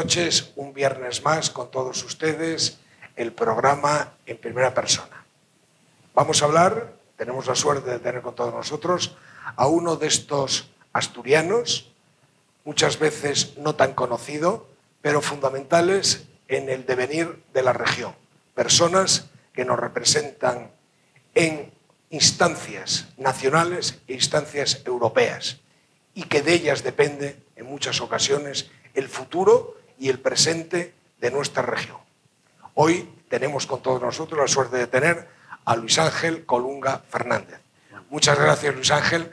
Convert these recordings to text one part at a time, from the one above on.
noches, un viernes más con todos ustedes, el programa En Primera Persona. Vamos a hablar, tenemos la suerte de tener con todos nosotros a uno de estos asturianos, muchas veces no tan conocido, pero fundamentales en el devenir de la región. Personas que nos representan en instancias nacionales e instancias europeas y que de ellas depende, en muchas ocasiones, el futuro y el presente de nuestra región. Hoy tenemos con todos nosotros la suerte de tener a Luis Ángel Colunga Fernández. Muchas gracias, Luis Ángel,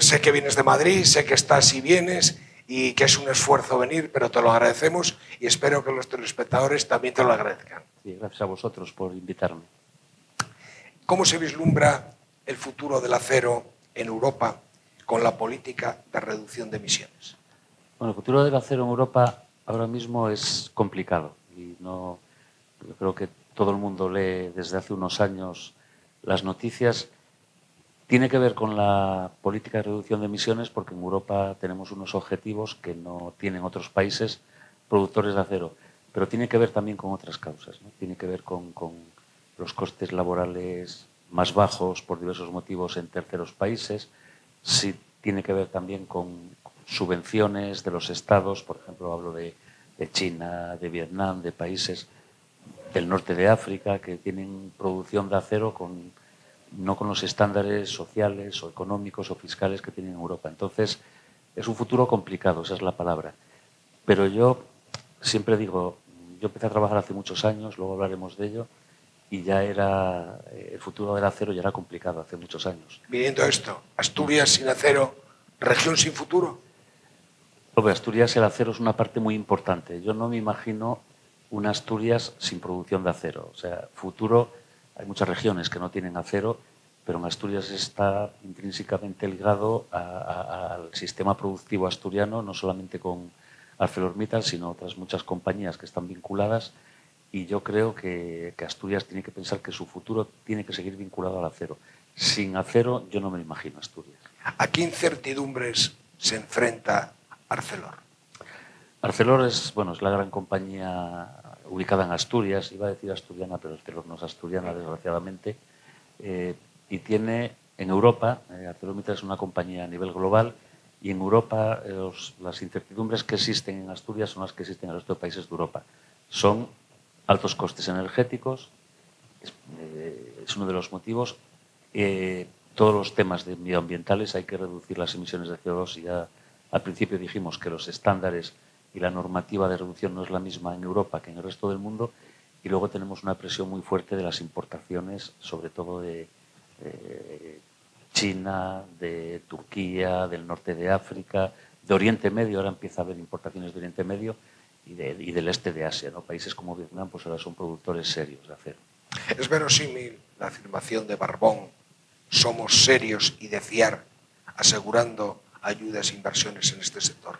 sé que vienes de Madrid, sé que estás y vienes y que es un esfuerzo venir, pero te lo agradecemos y espero que los telespectadores también te lo agradezcan. Sí, gracias a vosotros por invitarme. ¿Cómo se vislumbra el futuro del acero en Europa con la política de reducción de emisiones? Bueno, el futuro del acero en Europa ahora mismo es complicado y yo creo que todo el mundo lee desde hace unos años las noticias. Tiene que ver con la política de reducción de emisiones porque en Europa tenemos unos objetivos que no tienen otros países productores de acero, pero tiene que ver también con otras causas, ¿no? Tiene que ver con los costes laborales más bajos por diversos motivos en terceros países. Sí, tiene que ver también con subvenciones de los estados, por ejemplo, hablo de China, de Vietnam, de países del norte de África que tienen producción de acero no con los estándares sociales o económicos o fiscales que tienen en Europa. Entonces, es un futuro complicado, esa es la palabra. Pero yo siempre digo, yo empecé a trabajar hace muchos años, luego hablaremos de ello, y el futuro del acero ya era complicado hace muchos años. Viniendo a esto, Asturias sin acero, región sin futuro. Sobre Asturias el acero es una parte muy importante. Yo no me imagino una Asturias sin producción de acero. O sea, futuro, hay muchas regiones que no tienen acero, pero en Asturias está intrínsecamente ligado al sistema productivo asturiano, no solamente con ArcelorMittal, sino otras muchas compañías que están vinculadas. Y yo creo que Asturias tiene que pensar que su futuro tiene que seguir vinculado al acero. Sin acero yo no me imagino Asturias. ¿A qué incertidumbres se enfrenta Arcelor? Arcelor es la gran compañía ubicada en Asturias, iba a decir asturiana, pero Arcelor no es asturiana, desgraciadamente, y tiene en Europa, ArcelorMittal es una compañía a nivel global, y en Europa las incertidumbres que existen en Asturias son las que existen en el resto de países de Europa. Son altos costes energéticos, es uno de los motivos. Todos los temas medioambientales, hay que reducir las emisiones de CO2 y ya al principio dijimos que los estándares y la normativa de reducción no es la misma en Europa que en el resto del mundo, y luego tenemos una presión muy fuerte de las importaciones, sobre todo de China, de Turquía, del norte de África, de Oriente Medio. Ahora empieza a haber importaciones de Oriente Medio y del este de Asia, ¿no? Países como Vietnam pues ahora son productores serios de acero. Es verosímil la afirmación de Barbón: somos serios y de fiar, asegurando ayudas e inversiones en este sector.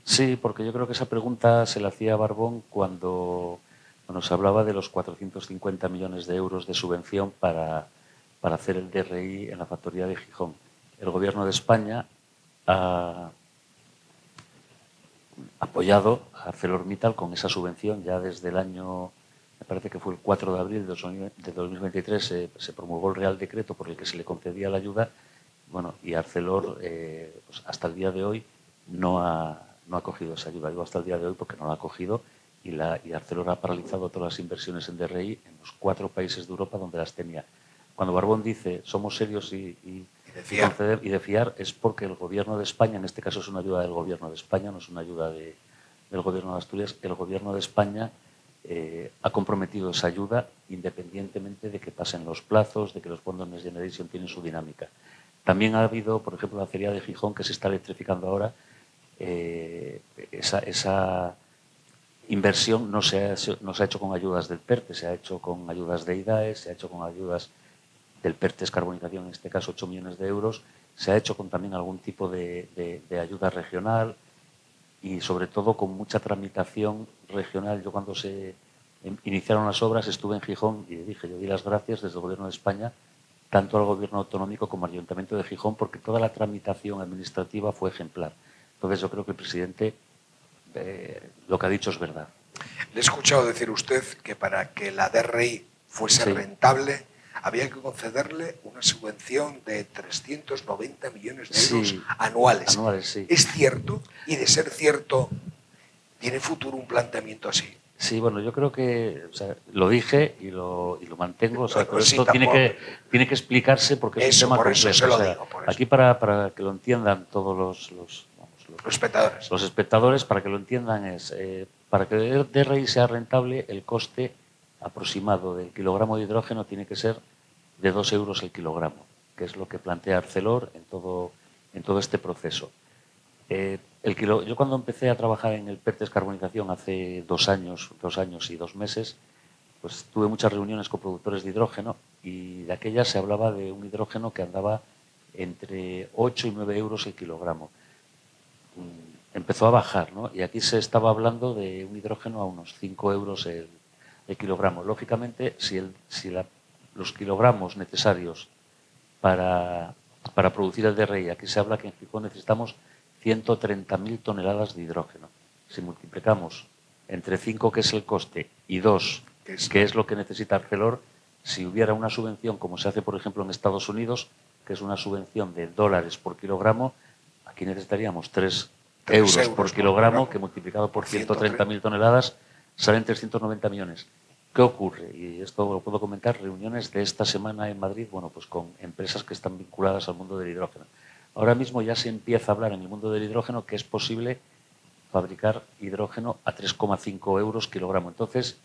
Sí, porque yo creo que esa pregunta se la hacía Barbón cuando nos hablaba de los 450 millones de euros de subvención para hacer el DRI en la factoría de Gijón. El Gobierno de España ha apoyado a ArcelorMittal con esa subvención ya desde el año, me parece que fue el 4 de abril de 2023, se promulgó el Real Decreto por el que se le concedía la ayuda. Bueno, y Arcelor pues hasta el día de hoy no ha cogido esa ayuda. Digo hasta el día de hoy porque no la ha cogido, y Arcelor ha paralizado todas las inversiones en DRI en los 4 países de Europa donde las tenía. Cuando Barbón dice somos serios y de fiar, es porque el Gobierno de España, en este caso es una ayuda del Gobierno de España, no es una ayuda del Gobierno de Asturias, el Gobierno de España ha comprometido esa ayuda independientemente de que pasen los plazos, de que los fondos Next Generation tienen su dinámica. También ha habido, por ejemplo, la acería de Gijón, que se está electrificando ahora. Esa inversión no se ha hecho con ayudas del PERTE, se ha hecho con ayudas de IDAE, se ha hecho con ayudas del PERTE Descarbonización, en este caso 8 millones de euros, se ha hecho con también algún tipo de ayuda regional y sobre todo con mucha tramitación regional. Yo cuando se iniciaron las obras estuve en Gijón y yo di las gracias desde el Gobierno de España tanto al Gobierno autonómico como al Ayuntamiento de Gijón, porque toda la tramitación administrativa fue ejemplar. Entonces yo creo que el presidente lo que ha dicho es verdad. Le he escuchado decir usted que para que la DRI fuese rentable había que concederle una subvención de 390 millones de euros anuales. Sí. ¿Es cierto? Y de ser cierto, ¿tiene futuro un planteamiento así? Sí, bueno, yo creo que lo dije y lo mantengo, pero sí, esto tiene que explicarse porque es un tema complejo. Eso se lo digo, por eso. Aquí para que lo entiendan todos los espectadores, para que lo entiendan es, para que el DRI sea rentable, el coste aproximado del kilogramo de hidrógeno tiene que ser de 2 euros el kilogramo, que es lo que plantea Arcelor en todo este proceso. Yo cuando empecé a trabajar en el PET descarbonización hace 2 años y 2 meses, pues tuve muchas reuniones con productores de hidrógeno y de aquellas se hablaba de un hidrógeno que andaba entre 8 y 9 euros el kilogramo. Empezó a bajar, ¿no? Y aquí se estaba hablando de un hidrógeno a unos 5 euros el kilogramo. Lógicamente, si los kilogramos necesarios para producir el DRI, aquí se habla que en Gijón necesitamos 130.000 toneladas de hidrógeno. Si multiplicamos entre 5, que es el coste, y 2, que es lo que necesita Arcelor, si hubiera una subvención, como se hace, por ejemplo, en Estados Unidos, que es una subvención de $, por kilogramo, aquí necesitaríamos 3 euros por kilogramo, que multiplicado por 130.000 toneladas salen 390 millones. ¿Qué ocurre? Y esto lo puedo comentar, reuniones de esta semana en Madrid, bueno, pues con empresas que están vinculadas al mundo del hidrógeno. Ahora mismo ya se empieza a hablar en el mundo del hidrógeno que es posible fabricar hidrógeno a 3,5 euros kilogramo. Entonces,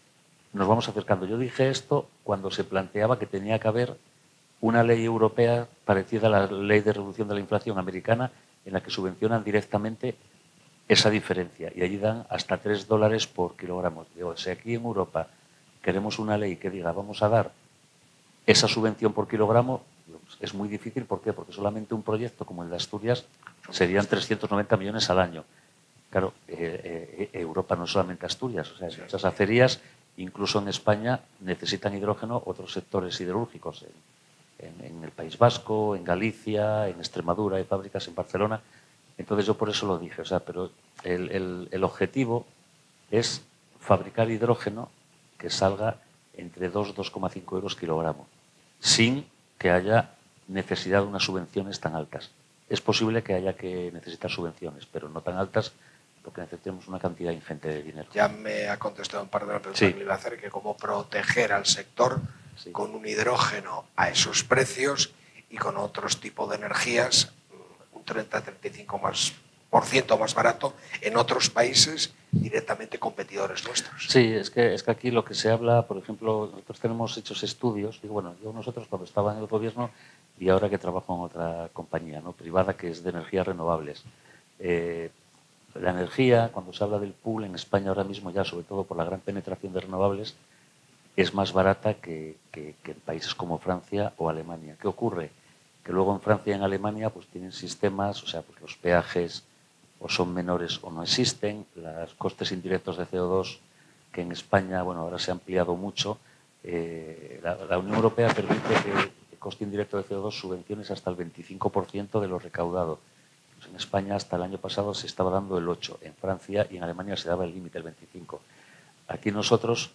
nos vamos acercando. Yo dije esto cuando se planteaba que tenía que haber una ley europea parecida a la ley de reducción de la inflación americana en la que subvencionan directamente esa diferencia y allí dan hasta $3 por kilogramo. Digo, si aquí en Europa queremos una ley que diga vamos a dar esa subvención por kilogramo, es muy difícil. ¿Por qué? Porque solamente un proyecto como el de Asturias serían 390 millones al año. Claro, Europa no es solamente Asturias, o sea, muchas acerías, incluso en España, necesitan hidrógeno otros sectores siderúrgicos. En el País Vasco, en Galicia, en Extremadura, hay fábricas en Barcelona. Entonces yo por eso lo dije, pero el objetivo es fabricar hidrógeno que salga entre 2 y 2,5 euros kilogramo, sin que haya necesidad de unas subvenciones tan altas. Es posible que haya que necesitar subvenciones, pero no tan altas, porque necesitamos una cantidad ingente de dinero. Ya me ha contestado un par de preguntas que le iba a hacer, que cómo proteger al sector con un hidrógeno a esos precios y con otros tipos de energías un 30-35% más barato en otros países directamente competidores nuestros. Sí, es que aquí lo que se habla, por ejemplo, nosotros tenemos hechos estudios, nosotros cuando estaba en el gobierno y ahora que trabajo en otra compañía, ¿no?, privada, que es de energías renovables. La energía, cuando se habla del pool en España ahora mismo, ya sobre todo por la gran penetración de renovables, es más barata que en países como Francia o Alemania. ¿Qué ocurre? Que luego en Francia y en Alemania pues tienen sistemas, pues los peajes o son menores o no existen, los costes indirectos de CO2, que en España, ahora se ha ampliado mucho. La Unión Europea permite que el coste indirecto de CO2 subvenciones hasta el 25% de lo recaudado. Pues en España hasta el año pasado se estaba dando el 8%, en Francia y en Alemania se daba el límite, el 25%. Aquí nosotros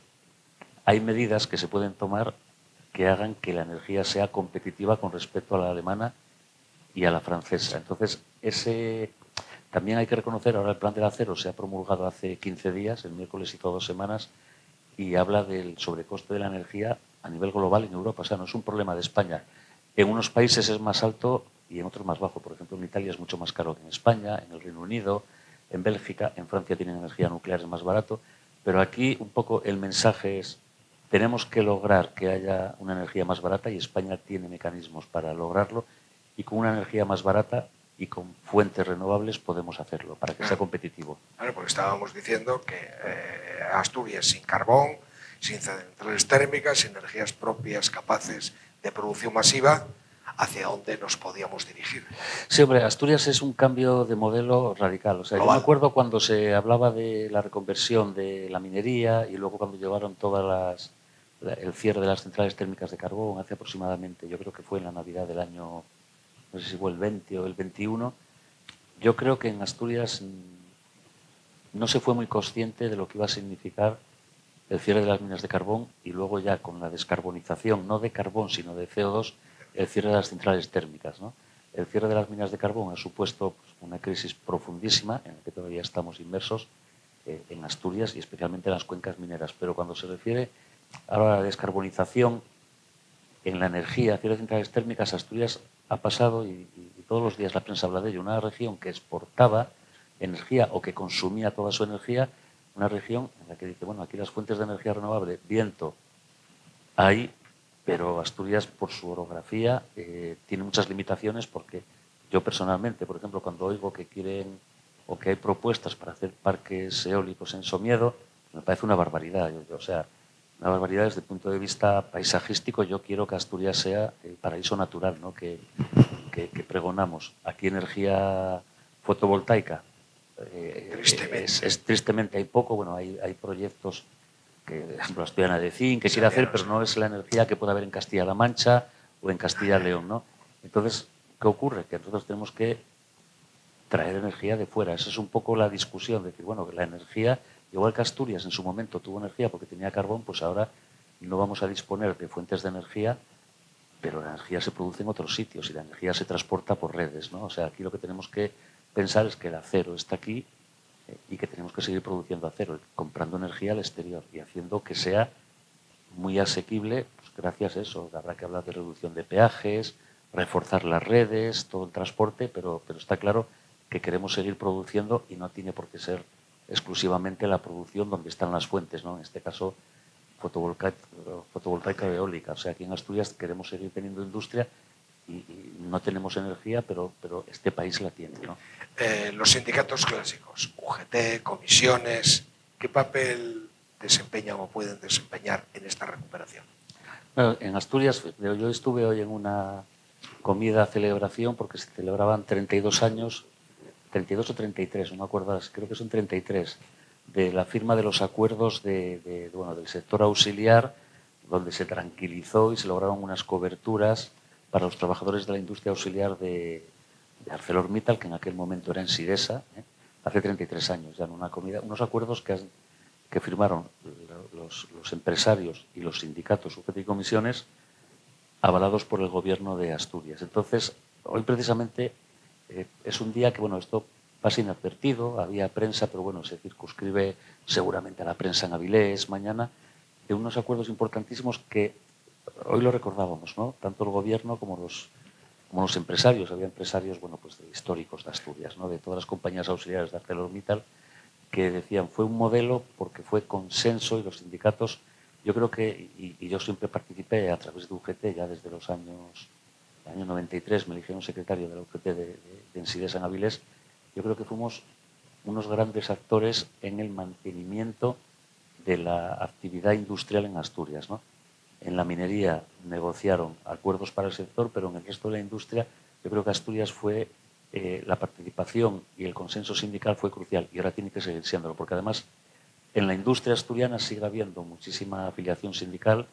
hay medidas que se pueden tomar que hagan que la energía sea competitiva con respecto a la alemana y a la francesa. Entonces, también hay que reconocer, ahora el plan del acero se ha promulgado hace 15 días, el miércoles hizo 2 semanas, y habla del sobrecoste de la energía a nivel global en Europa. O sea, no es un problema de España. En unos países es más alto y en otros más bajo. Por ejemplo, en Italia es mucho más caro que en España, en el Reino Unido, en Bélgica, en Francia tienen energía nuclear, es más barato. Pero aquí un poco el mensaje es: tenemos que lograr que haya una energía más barata y España tiene mecanismos para lograrlo, y con una energía más barata y con fuentes renovables podemos hacerlo para que sea competitivo. Claro, porque estábamos diciendo que Asturias sin carbón, sin centrales térmicas, sin energías propias capaces de producción masiva, ¿hacia dónde nos podíamos dirigir? Sí, hombre, Asturias es un cambio de modelo radical. O sea, yo me acuerdo cuando se hablaba de la reconversión de la minería y luego cuando llevaron el cierre de las centrales térmicas de carbón hace aproximadamente, yo creo que fue en la Navidad del año, no sé si fue el 20 o el 21, yo creo que en Asturias no se fue muy consciente de lo que iba a significar el cierre de las minas de carbón y luego ya con la descarbonización, no de carbón, sino de CO2, el cierre de las centrales térmicas, ¿no? El cierre de las minas de carbón ha supuesto pues, una crisis profundísima en la que todavía estamos inmersos en Asturias y especialmente en las cuencas mineras. Pero cuando se refiere ahora a la descarbonización en la energía, cierre de centrales térmicas, Asturias ha pasado, y todos los días la prensa habla de ello, una región que exportaba energía o que consumía toda su energía, una región en la que dice, bueno, aquí las fuentes de energía renovable, viento, hay, pero Asturias, por su orografía, tiene muchas limitaciones porque yo personalmente, por ejemplo, cuando oigo que quieren o que hay propuestas para hacer parques eólicos en Somiedo, me parece una barbaridad. O sea, una barbaridad desde el punto de vista paisajístico. Yo quiero que Asturias sea el paraíso natural, ¿no? que pregonamos. Aquí energía fotovoltaica, tristemente hay poco. Bueno, hay proyectos que, por ejemplo, Asturiana de Zinc, que quiere hacer, pero no es la energía que puede haber en Castilla-La Mancha o en Castilla-León, ¿no? Entonces, ¿qué ocurre? Que nosotros tenemos que traer energía de fuera. Esa es un poco la discusión, de decir, bueno, la energía, igual que Asturias en su momento tuvo energía porque tenía carbón, pues ahora no vamos a disponer de fuentes de energía, pero la energía se produce en otros sitios y la energía se transporta por redes, ¿no? O sea, aquí lo que tenemos que pensar es que el acero está aquí y que tenemos que seguir produciendo acero, comprando energía al exterior y haciendo que sea muy asequible, pues gracias a eso. Habrá que hablar de reducción de peajes, reforzar las redes, todo el transporte, pero está claro que queremos seguir produciendo y no tiene por qué ser exclusivamente la producción donde están las fuentes, ¿no? En este caso, fotovoltaica o eólica. O sea, aquí en Asturias queremos seguir teniendo industria y no tenemos energía, pero este país la tiene, ¿no? Los sindicatos clásicos, UGT, comisiones, ¿qué papel desempeñan o pueden desempeñar en esta recuperación? Bueno, en Asturias, yo estuve hoy en una comida celebración porque se celebraban 32 años, 32 o 33, no me acuerdo, creo que son 33, de la firma de los acuerdos del sector auxiliar, donde se tranquilizó y se lograron unas coberturas para los trabajadores de la industria auxiliar de ArcelorMittal, que en aquel momento era Ensidesa, hace 33 años, ya en una comida, unos acuerdos que firmaron los empresarios y los sindicatos, UGT y comisiones, avalados por el gobierno de Asturias. Entonces, hoy precisamente es un día que, bueno, esto pasa inadvertido, había prensa, pero bueno, se circunscribe seguramente a la prensa en Avilés mañana, de unos acuerdos importantísimos que hoy lo recordábamos, ¿no? Tanto el gobierno como los empresarios. Había empresarios, bueno, pues históricos de Asturias, ¿no? De todas las compañías auxiliares de ArcelorMittal, que decían, fue un modelo porque fue consenso y los sindicatos, yo creo que, y yo siempre participé a través de UGT, ya desde los año 93, me eligieron secretario de la UGT de Ensidesa en Avilés, yo creo que fuimos unos grandes actores en el mantenimiento de la actividad industrial en Asturias, ¿no? En la minería negociaron acuerdos para el sector, pero en el resto de la industria yo creo que Asturias fue, la participación y el consenso sindical fue crucial y ahora tiene que seguir siéndolo, porque además en la industria asturiana sigue habiendo muchísima afiliación sindical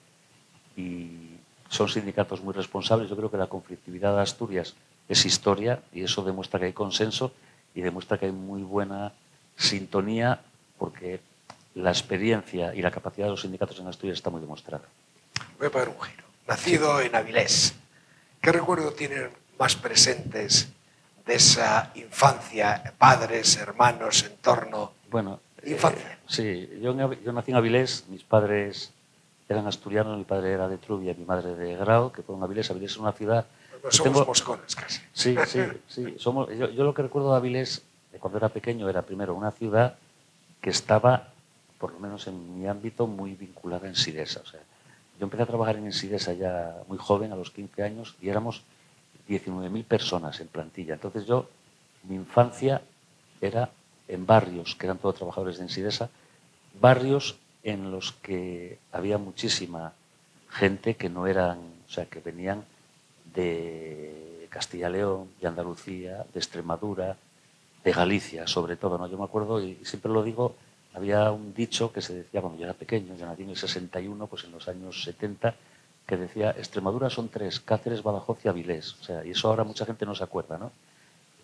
y son sindicatos muy responsables. Yo creo que la conflictividad de Asturias es historia y eso demuestra que hay consenso y demuestra que hay muy buena sintonía porque la experiencia y la capacidad de los sindicatos en Asturias está muy demostrada. Voy a poner un giro. Nacido en Avilés, ¿qué recuerdo tienen más presentes de esa infancia? Padres, hermanos, entorno. Bueno, infancia. Sí, yo nací en Avilés, mis padres eran asturianos, mi padre era de Trubia, mi madre de Grao, que fue en Avilés. Avilés es una ciudad... Pues somos moscones casi. Sí. Yo lo que recuerdo de Avilés, de cuando era pequeño, era primero una ciudad que estaba, por lo menos en mi ámbito, muy vinculada a Ensidesa. O sea, yo empecé a trabajar en Ensidesa ya muy joven, a los 15 años, y éramos 19.000 personas en plantilla. Entonces mi infancia era en barrios, que eran todos trabajadores de Ensidesa, barrios en los que había muchísima gente que no eran, o sea, que venían de Castilla y León, de Andalucía, de Extremadura, de Galicia, sobre todo, ¿no? Yo me acuerdo, y siempre lo digo, había un dicho que se decía cuando yo era pequeño, yo nací en el 61, pues en los años 70, que decía, Extremadura son 3, Cáceres, Badajoz y Avilés. O sea, y eso ahora mucha gente no se acuerda, ¿no?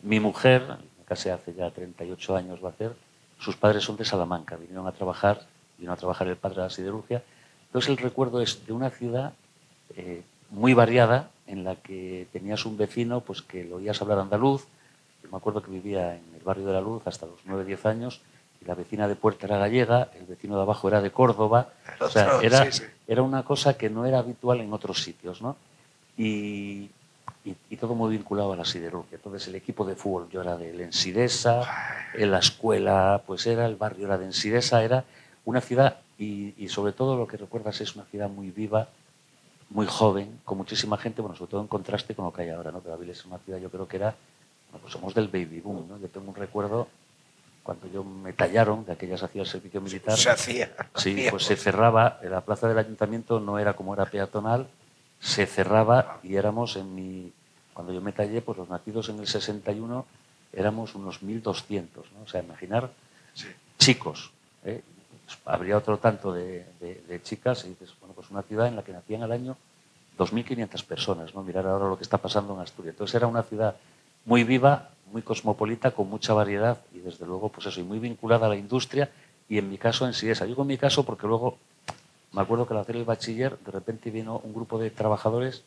Mi mujer, me casé hace ya 38 años va a ser, sus padres son de Salamanca, vino a trabajar el padre a la siderurgia. Entonces el recuerdo es de una ciudad muy variada, en la que tenías un vecino pues que lo oías hablar andaluz. Yo me acuerdo que vivía en el barrio de la Luz hasta los 9 o 10 años, y la vecina de Puerta era gallega, el vecino de abajo era de Córdoba. O sea, era una cosa que no era habitual en otros sitios, ¿no? Y todo muy vinculado a la siderurgia. Entonces el equipo de fútbol yo era del Ensidesa, en la escuela pues era, el barrio era de Ensidesa, era una ciudad, y sobre todo lo que recuerdas es una ciudad muy viva, muy joven, con muchísima gente, bueno, sobre todo en contraste con lo que hay ahora, ¿no? Pero Avilés es una ciudad, yo creo que era, bueno, pues somos del baby boom, ¿no? Yo tengo un recuerdo cuando yo me tallaron, de aquellas hacía el servicio militar. Se hacía. Sí, pues se cerraba, la plaza del ayuntamiento no era como era peatonal, se cerraba y éramos cuando yo me tallé, pues los nacidos en el 61 éramos unos 1.200, ¿no? O sea, imaginar chicos, ¿eh? Habría otro tanto de chicas, y dices, bueno, pues una ciudad en la que nacían al año 2.500 personas, ¿no? Mirar ahora lo que está pasando en Asturias. Entonces era una ciudad muy viva, muy cosmopolita, con mucha variedad y desde luego, pues eso, y muy vinculada a la industria, y en mi caso en Sidesa. Digo en mi caso porque luego me acuerdo que al hacer el bachiller, de repente vino un grupo de trabajadores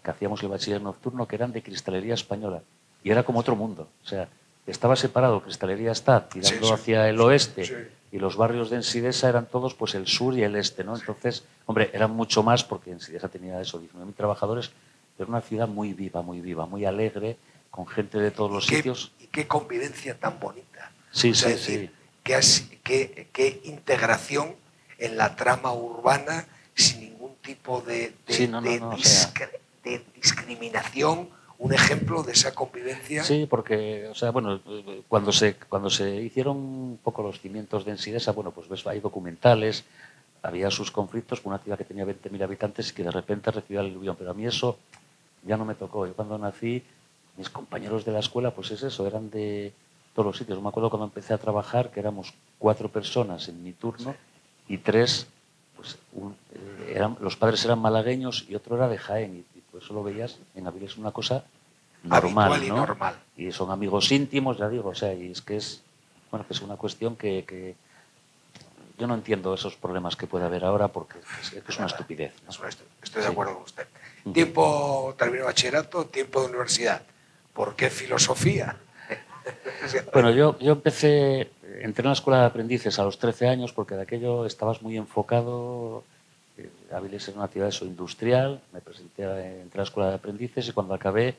que hacíamos el bachiller nocturno, que eran de Cristalería Española, y era como otro mundo. O sea, estaba separado, Cristalería está tirando hacia el oeste, y los barrios de Ensidesa eran todos pues el sur y el este, ¿no? Entonces, hombre, eran mucho más, porque Ensidesa tenía eso, 19.000 trabajadores, pero una ciudad muy viva, muy alegre, con gente de todos los sitios. Y qué convivencia tan bonita. Sí, o sea, decir, qué integración en la trama urbana, sin ningún tipo de discriminación, un ejemplo de esa convivencia. Sí, porque, o sea, bueno, cuando se hicieron un poco los cimientos de Ensidesa, bueno, pues ves, hay documentales, había sus conflictos con una ciudad que tenía 20.000 habitantes y que de repente recibía el aluvión, pero a mí eso ya no me tocó. Yo cuando nací, mis compañeros de la escuela, pues es eso, eran de todos los sitios. Me acuerdo cuando empecé a trabajar que éramos 4 personas en mi turno y 3, pues los padres eran malagueños y otro era de Jaén, y por eso lo veías en Avilés una cosa normal, habitual y ¿no? normal. Y son amigos íntimos, ya digo, o sea, y es que es, bueno, que es una cuestión que yo no entiendo esos problemas que puede haber ahora, porque es una estupidez, ¿no? Estoy de acuerdo con usted. Tiempo, terminó bachillerato, tiempo de universidad. ¿Por qué filosofía? Bueno, yo entré en la escuela de aprendices a los 13 años, porque de aquello estabas muy enfocado. Avilés es una ciudad industrial, me presenté, entré a la escuela de aprendices y cuando acabé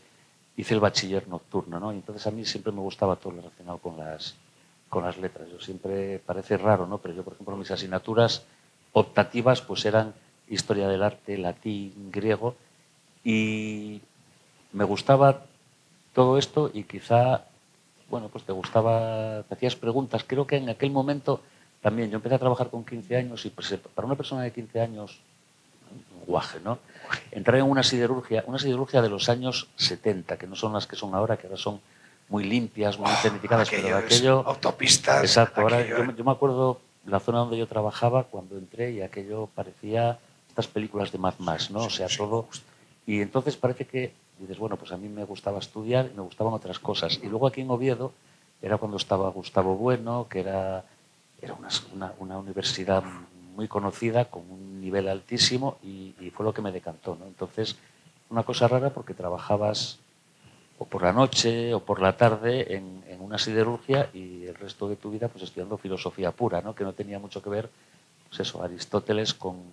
hice el bachiller nocturno, ¿no? Y entonces a mí siempre me gustaba todo lo relacionado con las letras. Yo siempre, parece raro, ¿no? Pero yo, por ejemplo, mis asignaturas optativas pues eran historia del arte, latín, griego, y me gustaba todo esto, y quizá, bueno, pues te hacías preguntas. Creo que en aquel momento también, yo empecé a trabajar con 15 años y pues, para una persona de 15 años, un guaje, ¿no? Entrar en una siderurgia de los años 70, que no son las que son ahora, que ahora son muy limpias, muy tecnificadas, pero aquello... Autopistas. Exacto, ahora yo me acuerdo la zona donde yo trabajaba cuando entré, y aquello parecía estas películas de Mad Max, ¿no? O sea, todo... Y entonces parece que dices, bueno, pues a mí me gustaba estudiar y me gustaban otras cosas. Y luego aquí en Oviedo era cuando estaba Gustavo Bueno, que era una universidad muy conocida, con un nivel altísimo, y fue lo que me decantó, ¿no? Entonces, una cosa rara, porque trabajabas o por la noche o por la tarde en una siderurgia, y el resto de tu vida pues estudiando filosofía pura, ¿no? Que no tenía mucho que ver, pues eso, Aristóteles con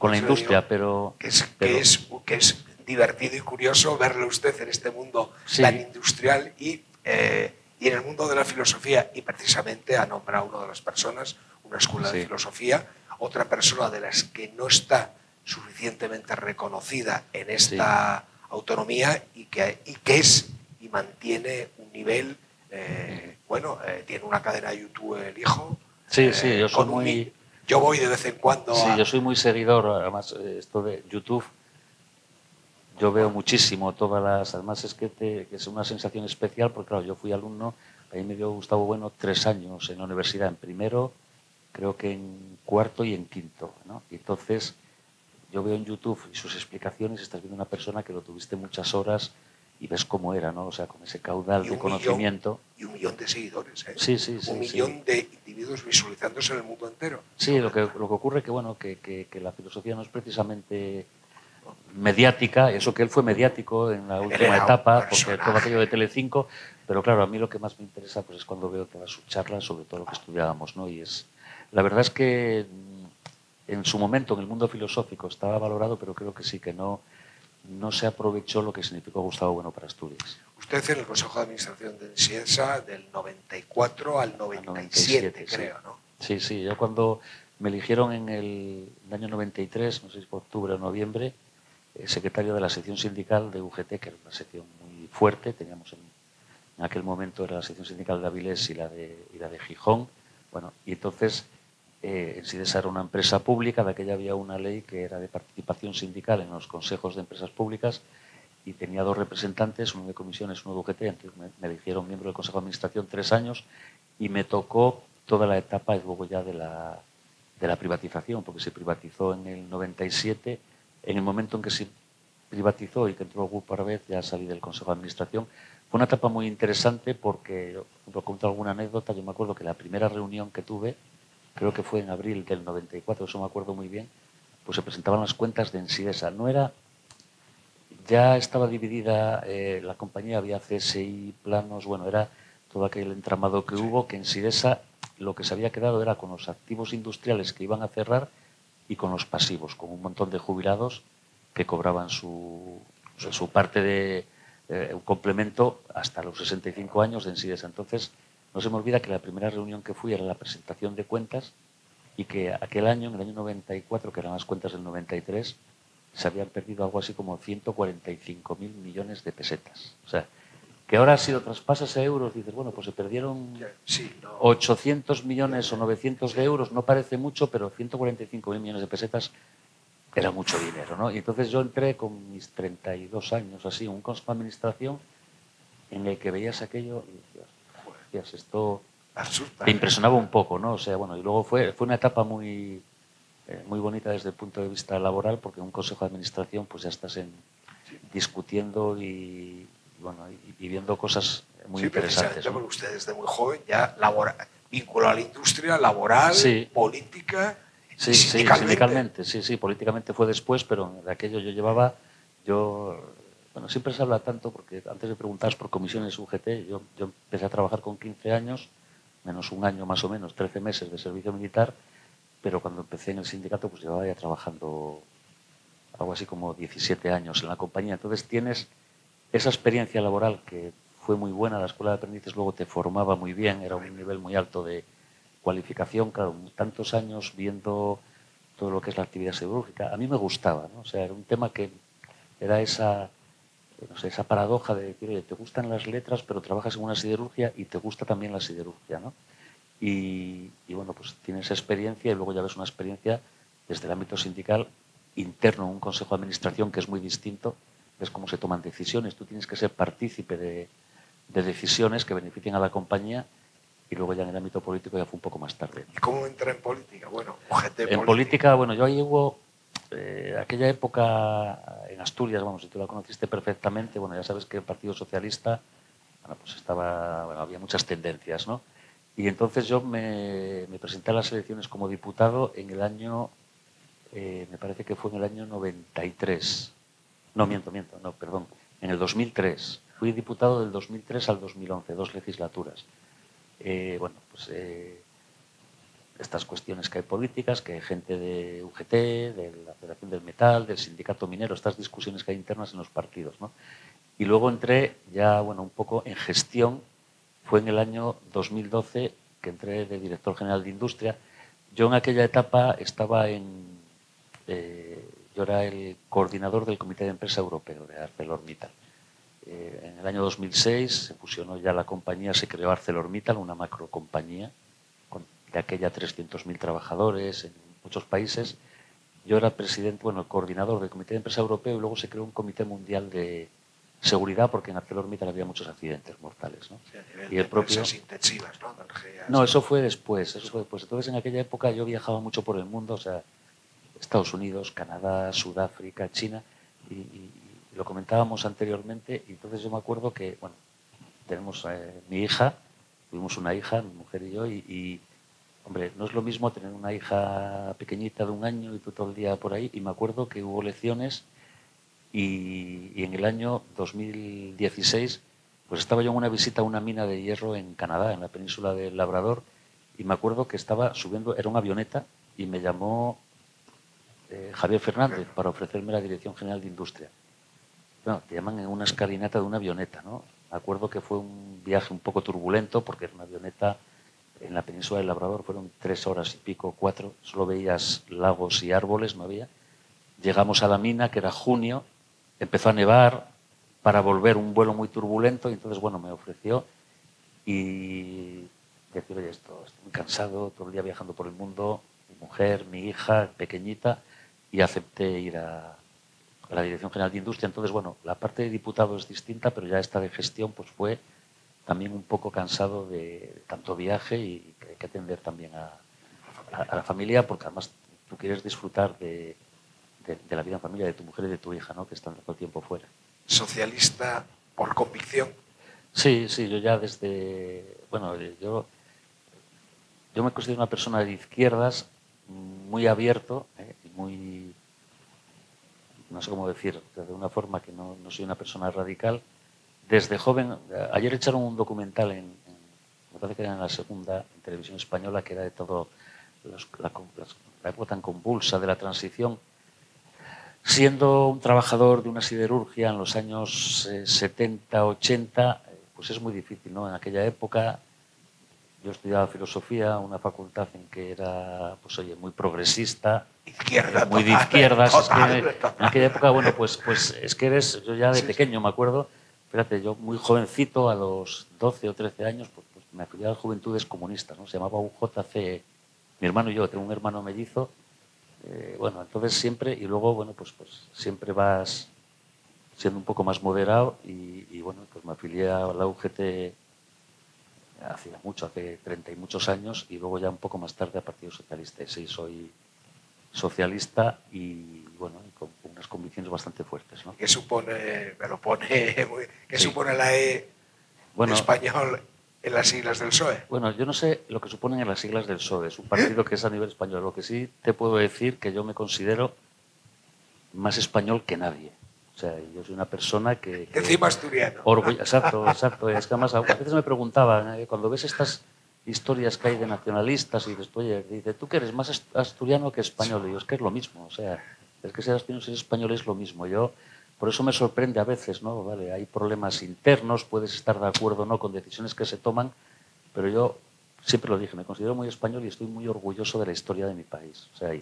la industria, pero... Que es divertido y curioso verlo usted en este mundo tan industrial y en el mundo de la filosofía, y precisamente ha nombrado una de las personas, una escuela de filosofía, otra persona de las que no está suficientemente reconocida en esta autonomía, y que es y mantiene un nivel, tiene una cadena de YouTube, el hijo. Sí, yo soy muy... Yo voy de vez en cuando yo soy muy seguidor, además, esto de YouTube, yo veo muchísimo todas las... Además es que es una sensación especial, porque claro, yo fui alumno, a mí me dio Gustavo Bueno 3 años en la universidad, en primero, creo que en cuarto y en quinto, ¿no? Y entonces yo veo en YouTube y sus explicaciones, estás viendo una persona que lo tuviste muchas horas y ves cómo era, ¿no? O sea, con ese caudal de conocimiento. y 1 millón de seguidores, ¿eh? Sí, sí, 1 millón de individuos visualizándose en el mundo entero. Sí, lo que ocurre que, bueno, que la filosofía no es precisamente mediática, eso que él fue mediático en la última etapa, porque todo aquello de Telecinco, pero claro, a mí lo que más me interesa pues es cuando veo todas sus charlas sobre todo lo que estudiábamos, ¿no? Y la verdad es que en su momento en el mundo filosófico estaba valorado, pero creo que sí, que no se aprovechó lo que significó Gustavo Bueno para Asturias. Usted en el Consejo de Administración de Ensiesa del 94 al 97, creo, sí. ¿no? Sí, sí, yo cuando me eligieron en el año 93, no sé si fue octubre o noviembre, secretario de la sección sindical de UGT, que era una sección muy fuerte, teníamos en aquel momento era la sección sindical de Avilés y la de Gijón, bueno, y entonces Ensidesa era una empresa pública, de aquella había una ley que era de participación sindical en los consejos de empresas públicas y tenía 2 representantes, uno de comisiones, uno de UGT, entonces me eligieron miembro del Consejo de Administración 3 años y me tocó toda la etapa y luego ya de la privatización, porque se privatizó en el 97, en el momento en que se privatizó y que entró el grupo Arbez, ya salí del Consejo de Administración. Fue una etapa muy interesante porque, por ejemplo, cuento alguna anécdota, yo me acuerdo que la primera reunión que tuve, creo que fue en abril del 94, eso me acuerdo muy bien, pues se presentaban las cuentas de Ensidesa. No era, ya estaba dividida la compañía, había CSI, planos, bueno, era todo aquel entramado que hubo, que Ensidesa lo que se había quedado era con los activos industriales que iban a cerrar y con los pasivos, con un montón de jubilados que cobraban su parte de un complemento hasta los 65 años de Ensidesa. Entonces, no se me olvida que la primera reunión que fui era la presentación de cuentas y que aquel año, en el año 94, que eran las cuentas del 93, se habían perdido algo así como 145.000 millones de pesetas. O sea, que ahora si lo traspasas a euros, dices, bueno, pues se perdieron 800 millones o 900 de euros, no parece mucho, pero 145.000 millones de pesetas era mucho dinero, ¿no? Y entonces yo entré con mis 32 años, así, en un consejo de administración en el que veías aquello y decías, esto te impresionaba un poco, ¿no? O sea, bueno, y luego fue una etapa muy bonita desde el punto de vista laboral, porque en un consejo de administración pues ya estás discutiendo y viendo cosas muy interesantes, ¿no? Porque usted desde muy joven ya vinculado a la industria laboral, política. Sí, sindicalmente, sí, políticamente fue después, pero de aquello bueno, siempre se habla tanto, porque antes de preguntar por comisiones UGT, yo empecé a trabajar con 15 años, menos un año más o menos, 13 meses de servicio militar, pero cuando empecé en el sindicato pues llevaba ya trabajando algo así como 17 años en la compañía. Entonces tienes esa experiencia laboral que fue muy buena, la escuela de aprendices luego te formaba muy bien, era un nivel muy alto de cualificación, claro, tantos años viendo todo lo que es la actividad siderúrgica. A mí me gustaba, ¿no? O sea, era un tema que era esa paradoja de decir, oye, te gustan las letras, pero trabajas en una siderurgia y te gusta también la siderurgia, ¿no? Y bueno, pues tienes esa experiencia y luego ya ves una experiencia desde el ámbito sindical interno, un consejo de administración que es muy distinto, ves cómo se toman decisiones, tú tienes que ser partícipe de decisiones que beneficien a la compañía. Y luego ya en el ámbito político ya fue un poco más tarde. ¿Y cómo entra en política? Bueno, UGT en política, bueno, yo ahí hubo aquella época en Asturias, vamos, si tú la conociste perfectamente, bueno, ya sabes que el Partido Socialista, bueno, pues había muchas tendencias, ¿no? Y entonces yo me presenté a las elecciones como diputado en el año, me parece que fue en el año 93. No, no, perdón, en el 2003. Fui diputado del 2003 al 2011, 2 legislaturas. Bueno, pues estas cuestiones que hay políticas, que hay gente de UGT, de la Federación del Metal, del Sindicato Minero, estas discusiones que hay internas en los partidos, ¿no? Y luego entré ya, bueno, un poco en gestión, fue en el año 2012 que entré de director general de Industria. Yo en aquella etapa estaba yo era el coordinador del Comité de Empresa Europeo de ArcelorMittal. En el año 2006 se fusionó ya la compañía, se creó ArcelorMittal, una macrocompañía de aquella 300.000 trabajadores en muchos países. Yo era presidente, bueno, el coordinador del Comité de Empresa Europeo y luego se creó un Comité Mundial de Seguridad porque en ArcelorMittal había muchos accidentes mortales, ¿no? Sí, y el propio... intensivas, ¿no? No, eso fue después, Entonces en aquella época yo viajaba mucho por el mundo, o sea, Estados Unidos, Canadá, Sudáfrica, China y lo comentábamos anteriormente y entonces yo me acuerdo que, bueno, tenemos mi hija tuvimos una hija, mi mujer y yo, y, hombre, no es lo mismo tener una hija pequeñita de 1 año y tú todo el día por ahí. Y me acuerdo que hubo lecciones y en el año 2016 pues estaba yo en una visita a una mina de hierro en Canadá, en la península del Labrador, y me acuerdo que estaba subiendo, era una avioneta, y me llamó Javier Fernández para ofrecerme la Dirección General de Industria. Bueno, te llaman en una escalinata de una avioneta, ¿no? Me acuerdo que fue un viaje un poco turbulento porque era una avioneta en la península del Labrador, fueron 3 horas y pico, 4, solo veías lagos y árboles, no había. Llegamos a la mina, que era junio, empezó a nevar, para volver un vuelo muy turbulento, y entonces, bueno, me ofreció y decir, oye, estoy muy cansado, todo el día viajando por el mundo, mi mujer, mi hija, pequeñita, y acepté ir a la Dirección General de Industria. Entonces, bueno, la parte de diputado es distinta, pero ya esta de gestión pues fue también un poco cansado de tanto viaje y que hay que atender también a la familia, porque además tú quieres disfrutar de la vida en familia, de tu mujer y de tu hija, ¿no? Que están todo el tiempo fuera. Socialista por convicción. Sí, sí, yo ya desde... Bueno, yo me considero una persona de izquierdas, muy abierto, y muy... No sé cómo decir, de una forma que no soy una persona radical. Desde joven... Ayer echaron un documental me parece que era en la segunda, en Televisión Española, que era de todo la época tan convulsa de la transición. Siendo un trabajador de una siderurgia en los años 70, 80, pues es muy difícil, ¿no? En aquella época yo estudiaba filosofía, una facultad en que era, pues oye, muy progresista, izquierda, muy de izquierdas. En aquella época, bueno, pues es que yo ya de pequeño me acuerdo, fíjate, yo muy jovencito, a los 12 o 13 años, pues me afilié a las Juventudes Comunistas, ¿no? Se llamaba UJC, mi hermano y yo, tengo un hermano mellizo. Bueno, entonces siempre, y luego, bueno, pues siempre vas siendo un poco más moderado y bueno, pues me afilié a la UGT hace 30 y muchos años, y luego ya un poco más tarde a Partido Socialista. Sí, soy socialista y bueno, con unas convicciones bastante fuertes, ¿no? ¿Qué supone, me lo pone, qué Sí. supone la E bueno, de español en las siglas del PSOE? Bueno, yo no sé lo que suponen en las siglas del PSOE, es un partido que es a nivel español. Lo que sí te puedo decir que yo me considero más español que nadie. O sea, yo soy una persona que encima asturiano. Exacto, exacto. Es que además a veces me preguntaban, cuando ves estas historias que hay de nacionalistas y después dice, ¿tú que eres más asturiano que español? Y yo, es que es lo mismo. O sea, es que ser asturiano y ser español es lo mismo. Yo, por eso me sorprende a veces, ¿no? Vale, hay problemas internos, puedes estar de acuerdo o no con decisiones que se toman, pero yo siempre lo dije, me considero muy español y estoy muy orgulloso de la historia de mi país. O sea,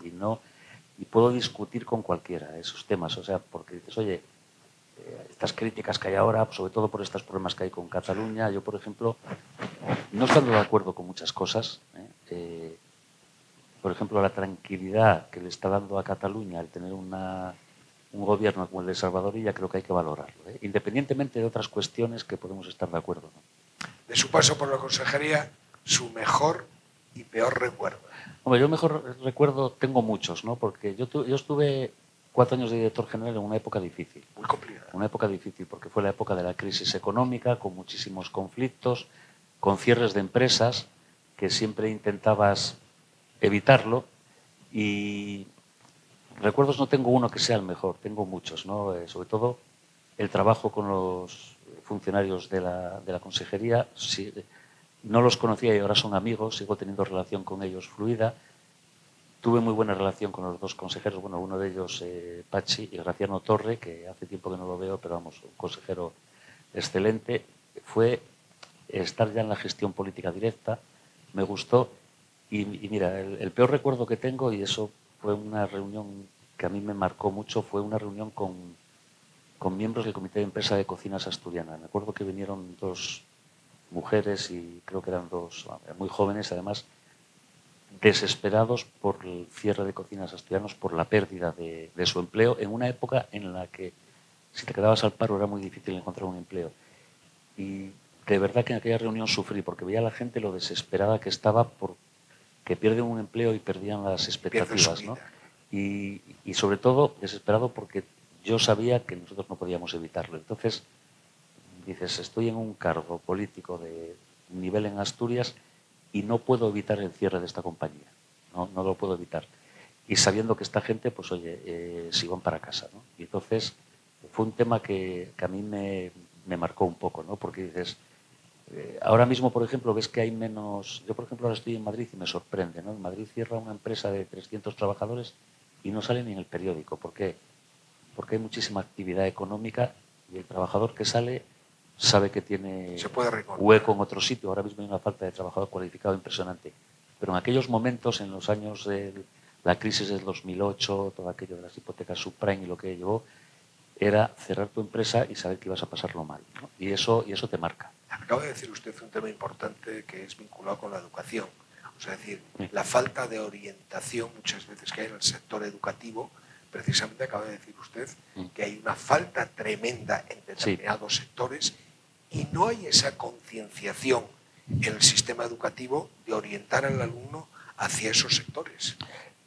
y puedo discutir con cualquiera esos temas, o sea, porque dices, oye, estas críticas que hay ahora, sobre todo por estos problemas que hay con Cataluña, yo, por ejemplo, no estando de acuerdo con muchas cosas, por ejemplo, la tranquilidad que le está dando a Cataluña el tener un gobierno como el de Salvador, y ya creo que hay que valorarlo, independientemente de otras cuestiones que podemos estar de acuerdo, ¿no? De su paso por la consejería, su mejor y peor recuerdo. Hombre, yo mejor recuerdo, tengo muchos, ¿no? Porque yo estuve 4 años de director general en una época difícil. Muy complicada. Una época difícil, porque fue la época de la crisis económica, con muchísimos conflictos, con cierres de empresas, que siempre intentabas evitarlo. Y recuerdos no tengo uno que sea el mejor, tengo muchos, ¿no? Sobre todo el trabajo con los funcionarios de la consejería. Sí, no los conocía y ahora son amigos, sigo teniendo relación con ellos fluida. Tuve muy buena relación con los 2 consejeros, bueno, uno de ellos, Pachi, y Graciano Torre, que hace tiempo que no lo veo, pero vamos, un consejero excelente. Fue estar ya en la gestión política directa, me gustó. Y mira, el peor recuerdo que tengo, y eso fue una reunión que a mí me marcó mucho, fue una reunión con miembros del Comité de Empresa de Cocinas Asturiana. Me acuerdo que vinieron 2 mujeres y creo que eran 2 muy jóvenes, además desesperados por el cierre de Cocinas Asturianos, por la pérdida de su empleo, en una época en la que si te quedabas al paro era muy difícil encontrar un empleo. Y de verdad que en aquella reunión sufrí, porque veía a la gente lo desesperada que estaba por que pierden un empleo y perdían las expectativas, ¿no? Y sobre todo desesperado porque yo sabía que nosotros no podíamos evitarlo. Entonces dices, estoy en un cargo político de nivel en Asturias y no puedo evitar el cierre de esta compañía. No lo puedo evitar. Y sabiendo que esta gente, pues oye, se iban para casa, ¿no? Y entonces fue un tema que a mí me marcó un poco, ¿no? Porque dices, ahora mismo, por ejemplo, ves que hay menos... Yo, por ejemplo, ahora estoy en Madrid y me sorprende, ¿no? En Madrid cierra una empresa de 300 trabajadores y no sale ni en el periódico. ¿Por qué? Porque hay muchísima actividad económica y el trabajador que sale sabe que tiene hueco en otro sitio. Ahora mismo hay una falta de trabajador cualificado impresionante. Pero en aquellos momentos, en los años de la crisis del 2008, todo aquello de las hipotecas subprime y lo que llevó, era cerrar tu empresa y saber que ibas a pasarlo mal, ¿no? Y eso te marca. Acaba de decir usted un tema importante que es vinculado con la educación. O sea, es decir, la falta de orientación muchas veces que hay en el sector educativo. Precisamente acaba de decir usted que hay una falta tremenda en determinados sectores y no hay esa concienciación en el sistema educativo de orientar al alumno hacia esos sectores.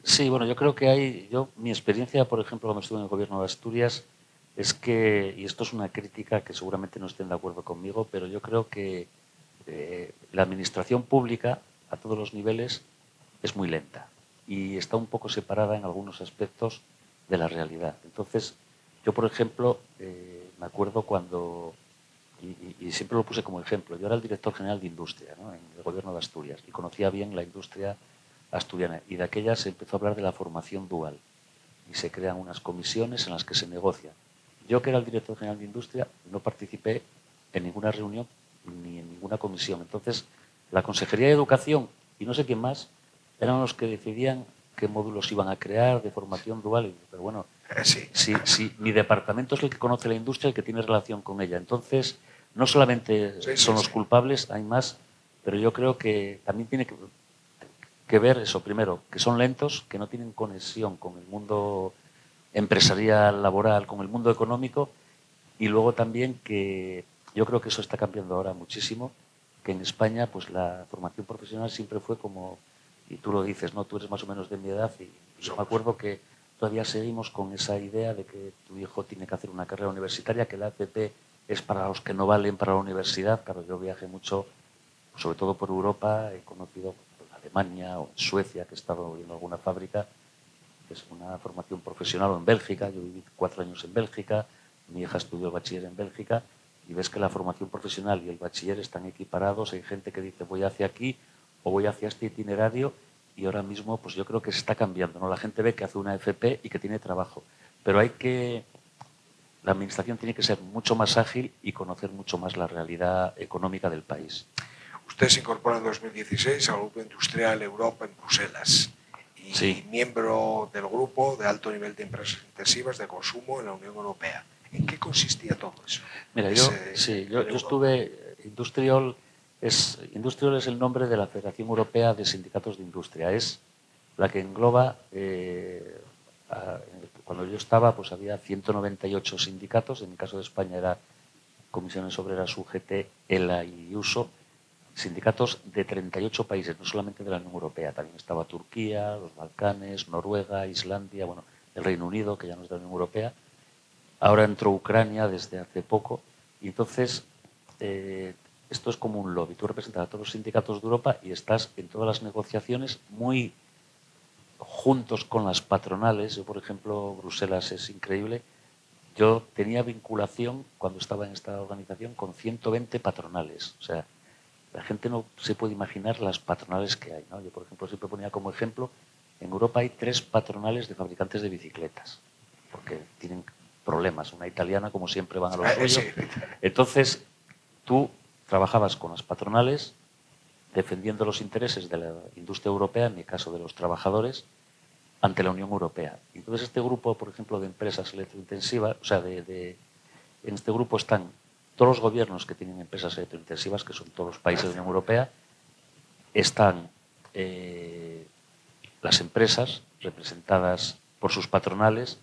Sí, bueno, yo creo que mi experiencia, por ejemplo, cuando estuve en el gobierno de Asturias, es que, y esto es una crítica que seguramente no estén de acuerdo conmigo, pero yo creo que la administración pública a todos los niveles es muy lenta y está un poco separada en algunos aspectos de la realidad. Entonces, yo, por ejemplo, me acuerdo cuando, y siempre lo puse como ejemplo, yo era el director general de Industria, ¿no?, en el gobierno de Asturias y conocía bien la industria asturiana y de aquella se empezó a hablar de la formación dual y se crean unas comisiones en las que se negocia. Yo, que era el director general de Industria, no participé en ninguna reunión ni en ninguna comisión. Entonces, la Consejería de Educación y no sé quién más eran los que decidían qué módulos iban a crear de formación dual. Pero bueno, si mi departamento es el que conoce la industria, el que tiene relación con ella. Entonces, no solamente son los culpables, hay más, pero yo creo que también tiene que ver eso. Primero, que son lentos, que no tienen conexión con el mundo empresarial, laboral, con el mundo económico, y luego también que yo creo que eso está cambiando ahora muchísimo, que en España pues la formación profesional siempre fue como, y tú lo dices, ¿no? Tú eres más o menos de mi edad y yo me acuerdo que todavía seguimos con esa idea de que tu hijo tiene que hacer una carrera universitaria, que la FP es para los que no valen para la universidad. Claro, yo viajé mucho, sobre todo por Europa, he conocido en Alemania o en Suecia, que he estado viendo alguna fábrica, que es una formación profesional, o en Bélgica. Yo viví 4 años en Bélgica, mi hija estudió el bachiller en Bélgica, y ves que la formación profesional y el bachiller están equiparados. Hay gente que dice voy hacia aquí o voy hacia este itinerario, y ahora mismo pues yo creo que se está cambiando, ¿no? La gente ve que hace una FP y que tiene trabajo, pero la administración tiene que ser mucho más ágil y conocer mucho más la realidad económica del país. Usted se incorpora en 2016 al Grupo Industrial Europa en Bruselas y miembro del grupo de alto nivel de empresas intensivas de consumo en la Unión Europea. ¿En qué consistía todo eso? Mira, yo estuve... Industrial es el nombre de la Federación Europea de Sindicatos de Industria. Es la que engloba... cuando yo estaba, pues había 198 sindicatos. En el caso de España era Comisiones Obreras, UGT, ELA y USO. Sindicatos de 38 países, no solamente de la Unión Europea. También estaba Turquía, los Balcanes, Noruega, Islandia, bueno, el Reino Unido, que ya no es de la Unión Europea. Ahora entró Ucrania desde hace poco. Y entonces, esto es como un lobby. Tú representas a todos los sindicatos de Europa y estás en todas las negociaciones muy juntos con las patronales. Yo, por ejemplo, Bruselas es increíble. Yo tenía vinculación, cuando estaba en esta organización, con 120 patronales. O sea, la gente no se puede imaginar las patronales que hay, ¿no? Yo, por ejemplo, siempre ponía como ejemplo, en Europa hay 3 patronales de fabricantes de bicicletas, porque tienen problemas. Una italiana, como siempre, van a lo suyo. Entonces, tú trabajabas con las patronales defendiendo los intereses de la industria europea, en mi caso de los trabajadores, ante la Unión Europea. Entonces, este grupo, por ejemplo, de empresas electrointensivas, o sea, en este grupo están todos los gobiernos que tienen empresas electrointensivas, que son todos los países de la Unión Europea, están las empresas representadas por sus patronales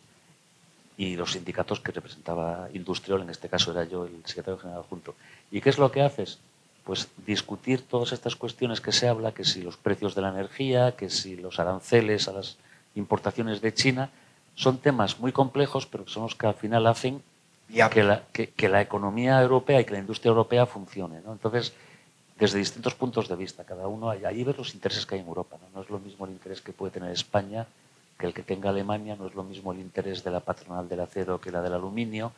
y los sindicatos que representaba Industrial, en este caso era yo el secretario general adjunto. ¿Y qué es lo que haces? Pues discutir todas estas cuestiones que se habla, que si los precios de la energía, que si los aranceles a las importaciones de China, son temas muy complejos, pero que son los que al final hacen que la economía europea y que la industria europea funcione, ¿no? Entonces, desde distintos puntos de vista. Cada uno, allí ves los intereses que hay en Europa, ¿no? No es lo mismo el interés que puede tener España que el que tenga Alemania, no es lo mismo el interés de la patronal del acero que la del aluminio,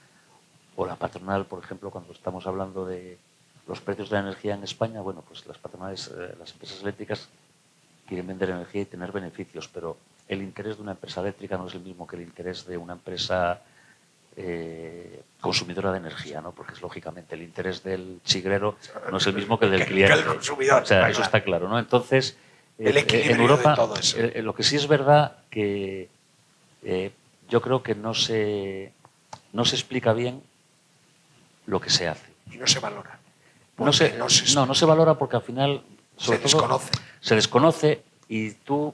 o la patronal, por ejemplo, cuando estamos hablando de los precios de la energía en España, bueno, pues las patronales, las empresas eléctricas quieren vender energía y tener beneficios, pero el interés de una empresa eléctrica no es el mismo que el interés de una empresa consumidora de energía, ¿no? Porque es lógicamente el interés del chigrero no es el mismo que el del cliente. Que el consumidor. O sea, eso está claro, ¿no? Entonces, el equilibrio en Europa, de todo eso. Lo que sí es verdad que yo creo que no se explica bien lo que se hace. Y no se valora. No se valora porque al final, sobre todo, se desconoce y tú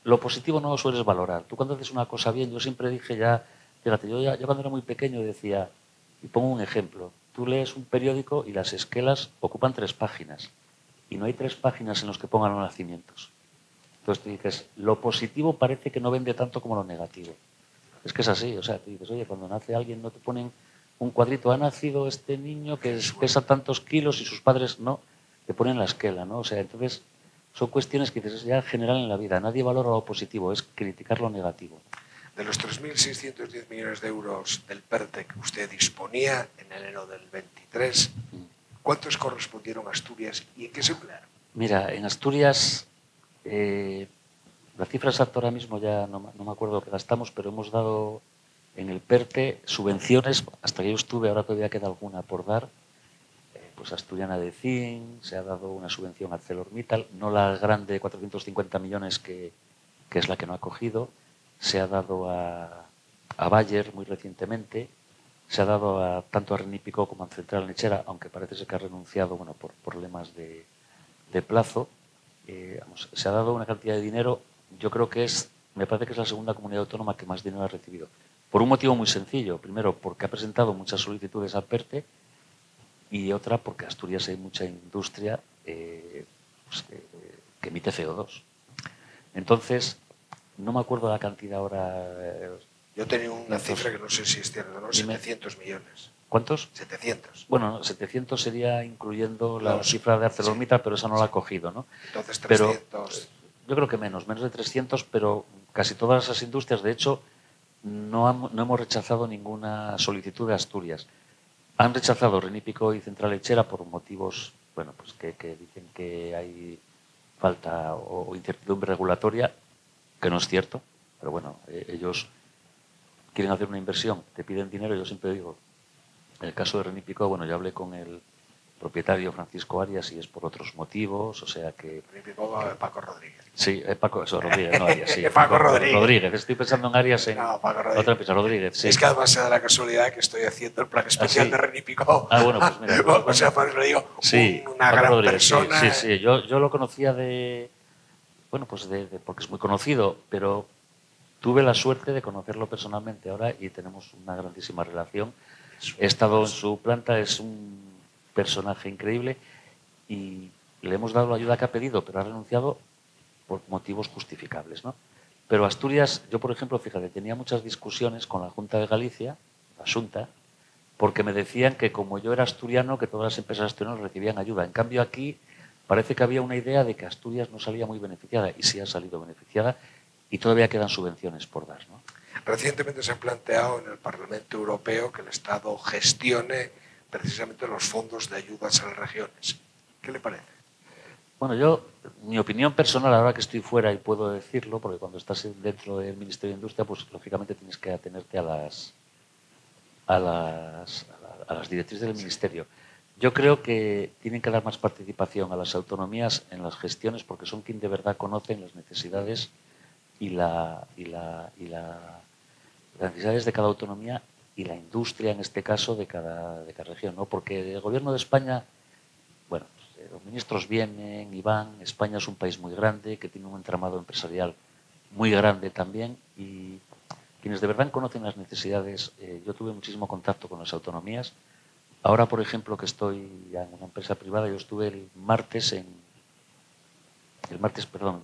lo positivo no lo sueles valorar. Tú cuando haces una cosa bien, yo siempre dije ya, fíjate, yo cuando era muy pequeño decía, y pongo un ejemplo, tú lees un periódico y las esquelas ocupan 3 páginas y no hay 3 páginas en las que pongan los nacimientos. Entonces tú dices, lo positivo parece que no vende tanto como lo negativo. Es que es así, o sea, tú dices, oye, cuando nace alguien no te ponen un cuadrito, ha nacido este niño que pesa tantos kilos y sus padres no, te ponen la esquela, ¿no? O sea, entonces son cuestiones que dices, ya general en la vida, nadie valora lo positivo, es criticar lo negativo. De los 3.610 millones de euros del PERTE que usted disponía en enero del 23, ¿cuántos correspondieron a Asturias y en qué se emplearon? Mira, en Asturias, la cifra exacta ahora mismo ya no me acuerdo lo que gastamos, pero hemos dado en el PERTE subvenciones, hasta que yo estuve, ahora todavía queda alguna por dar, pues Asturiana de Zinc, se ha dado una subvención a ArcelorMittal, no la grande de 450 millones que es la que no ha cogido, se ha dado a Bayer muy recientemente, se ha dado tanto a Renípico como a Central Lechera, aunque parece ser que ha renunciado, bueno, por problemas de plazo. Se ha dado una cantidad de dinero, yo creo que me parece que es la segunda comunidad autónoma que más dinero ha recibido. Por un motivo muy sencillo. Primero, porque ha presentado muchas solicitudes al PERTE y otra, porque en Asturias hay mucha industria que emite CO2. Entonces, no me acuerdo la cantidad ahora. Yo tenía una cifra que no sé si es cierta, ¿no? 700 millones. ¿Cuántos? 700. Bueno, 700 sería incluyendo la cifra de ArcelorMittal, sí, pero esa no la ha cogido, ¿no? Entonces 300. Pero, yo creo que menos de 300, pero casi todas esas industrias, de hecho, no hemos rechazado ninguna solicitud de Asturias. Han rechazado Renípico y Central Lechera por motivos, bueno, pues que dicen que hay falta o incertidumbre regulatoria, que no es cierto, pero bueno, ellos quieren hacer una inversión, te piden dinero, yo siempre digo, en el caso de Renípico, bueno, yo hablé con el propietario Francisco Arias y es por otros motivos, o sea que... Renípico, Paco Rodríguez. Sí, Paco, eso, Rodríguez, no Arias, sí. Paco Rodríguez. Estoy pensando en Arias en otra empresa, Rodríguez, sí. Es que además se da la casualidad que estoy haciendo el plan especial de Renípico. Bueno, pues mira. O sea, por eso le digo, sí, una Paco gran Rodríguez, persona. Sí, yo lo conocía bueno, pues porque es muy conocido, pero tuve la suerte de conocerlo personalmente ahora y tenemos una grandísima relación. He estado en su planta, es un personaje increíble y le hemos dado la ayuda que ha pedido, pero ha renunciado por motivos justificables, ¿no? Pero Asturias, yo por ejemplo, fíjate, tenía muchas discusiones con la Junta de Galicia, la Xunta, porque me decían que como yo era asturiano, que todas las empresas asturianas recibían ayuda. En cambio aquí parece que había una idea de que Asturias no salía muy beneficiada y sí ha salido beneficiada y todavía quedan subvenciones por dar, ¿no? Recientemente se ha planteado en el Parlamento Europeo que el Estado gestione precisamente los fondos de ayudas a las regiones. ¿Qué le parece? Bueno, mi opinión personal, ahora que estoy fuera y puedo decirlo, porque cuando estás dentro del Ministerio de Industria, pues lógicamente tienes que atenerte a las directrices del Ministerio. Yo creo que tienen que dar más participación a las autonomías en las gestiones porque son quienes de verdad conocen las necesidades y las necesidades de cada autonomía y la industria, en este caso, de cada región, ¿no? Porque el Gobierno de España, bueno, los ministros vienen y van, España es un país muy grande, que tiene un entramado empresarial muy grande también y quienes de verdad conocen las necesidades, yo tuve muchísimo contacto con las autonomías. Ahora, por ejemplo, que estoy ya en una empresa privada, yo estuve el martes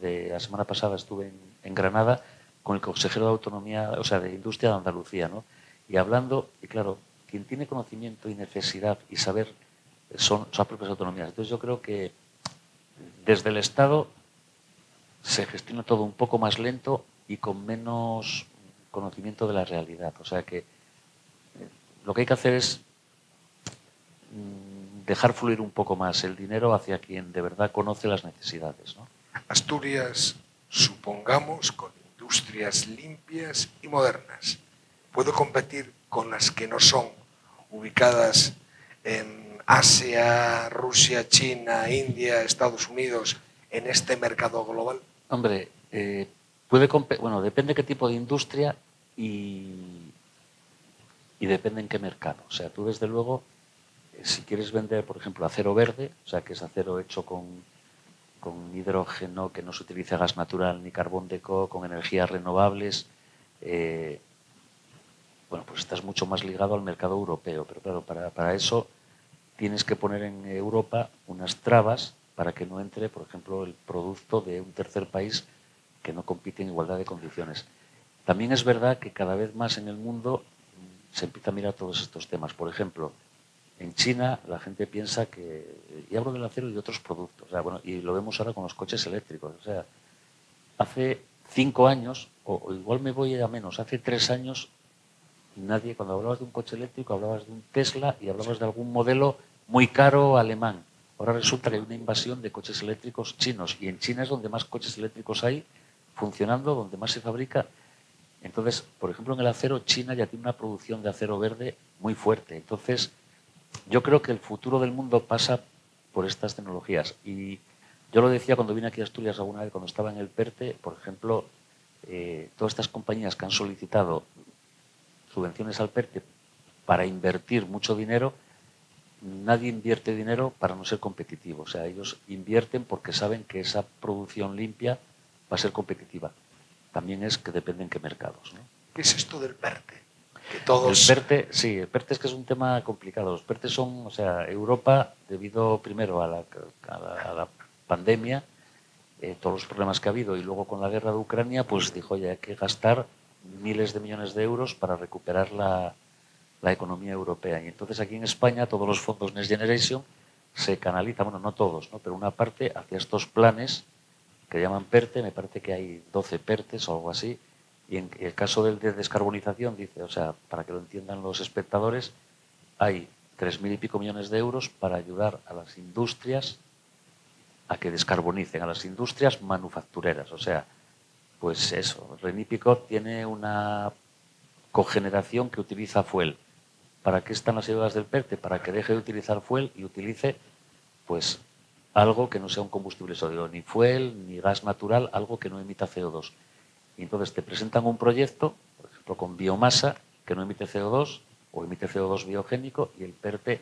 de la semana pasada estuve en Granada con el consejero de Autonomía, o sea, de Industria de Andalucía, ¿no? Y hablando, y claro, quien tiene conocimiento y necesidad y saber son las propias autonomías. Entonces yo creo que desde el Estado se gestiona todo un poco más lento y con menos conocimiento de la realidad. O sea que lo que hay que hacer es dejar fluir un poco más el dinero hacia quien de verdad conoce las necesidades, ¿no? Asturias, supongamos, con industrias limpias y modernas, ¿puede competir con las que no son ubicadas en Asia, Rusia, China, India, Estados Unidos, en este mercado global? Hombre, bueno, depende qué tipo de industria y depende en qué mercado. O sea, tú desde luego, si quieres vender, por ejemplo, acero verde, o sea, que es acero hecho con hidrógeno, que no se utiliza gas natural ni carbón de coke, con energías renovables, bueno, pues estás mucho más ligado al mercado europeo. Pero claro, para eso tienes que poner en Europa unas trabas para que no entre, por ejemplo, el producto de un tercer país que no compite en igualdad de condiciones. También es verdad que cada vez más en el mundo se empieza a mirar todos estos temas. Por ejemplo, en China la gente piensa que, y hablo del acero y de otros productos, o sea, bueno, y lo vemos ahora con los coches eléctricos. O sea, hace 5 años, o igual me voy a menos, hace 3 años, nadie, cuando hablabas de un coche eléctrico, hablabas de un Tesla y hablabas de algún modelo muy caro alemán. Ahora resulta que hay una invasión de coches eléctricos chinos, y en China es donde más coches eléctricos hay funcionando, donde más se fabrica. Entonces, por ejemplo, en el acero, China ya tiene una producción de acero verde muy fuerte. Entonces, yo creo que el futuro del mundo pasa por estas tecnologías. Y yo lo decía cuando vine aquí a Asturias alguna vez, cuando estaba en el PERTE, por ejemplo, todas estas compañías que han solicitado subvenciones al PERTE para invertir mucho dinero, nadie invierte dinero para no ser competitivo. O sea, ellos invierten porque saben que esa producción limpia va a ser competitiva. También es que depende en qué mercados, ¿no? ¿Qué es esto del PERTE? Que todos... El PERTE, sí, el PERTE es que es un tema complicado. Los PERTE son, o sea, Europa, debido primero a la pandemia, todos los problemas que ha habido, y luego con la guerra de Ucrania, pues dijo, ya hay que gastar miles de millones de euros para recuperar la economía europea. Y entonces aquí en España todos los fondos Next Generation se canalizan, bueno, no todos, ¿no?, pero una parte hacia estos planes que llaman PERTE. Me parece que hay 12 PERTES o algo así. Y en el caso del de descarbonización, dice, o sea, para que lo entiendan los espectadores, hay 3.000 y pico millones de euros para ayudar a las industrias a que descarbonicen, a las industrias manufactureras. O sea, pues eso, Renípico tiene una cogeneración que utiliza fuel. ¿Para qué están las ayudas del PERTE? Para que deje de utilizar fuel y utilice, pues, algo que no sea un combustible sólido, ni fuel, ni gas natural, algo que no emita CO2. Y entonces te presentan un proyecto, por ejemplo, con biomasa, que no emite CO2 o emite CO2 biogénico, y el PERTE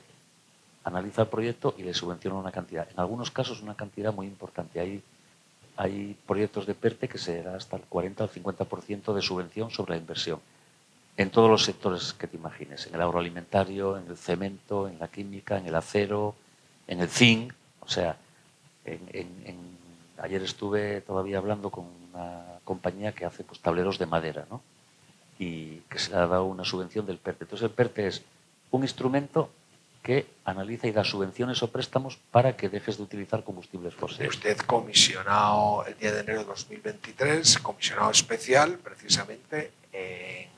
analiza el proyecto y le subvenciona una cantidad. En algunos casos una cantidad muy importante. Hay proyectos de PERTE que se da hasta el 40 o 50% de subvención sobre la inversión, en todos los sectores que te imagines, en el agroalimentario, en el cemento, en la química, en el acero, en el zinc. O sea, ayer estuve todavía hablando con una compañía que hace, pues, tableros de madera, ¿no?, y que se le ha dado una subvención del PERTE. Entonces el PERTE es un instrumento que analiza y da subvenciones o préstamos para que dejes de utilizar combustibles fósiles. Usted comisionado el día de enero de 2023, comisionado especial precisamente en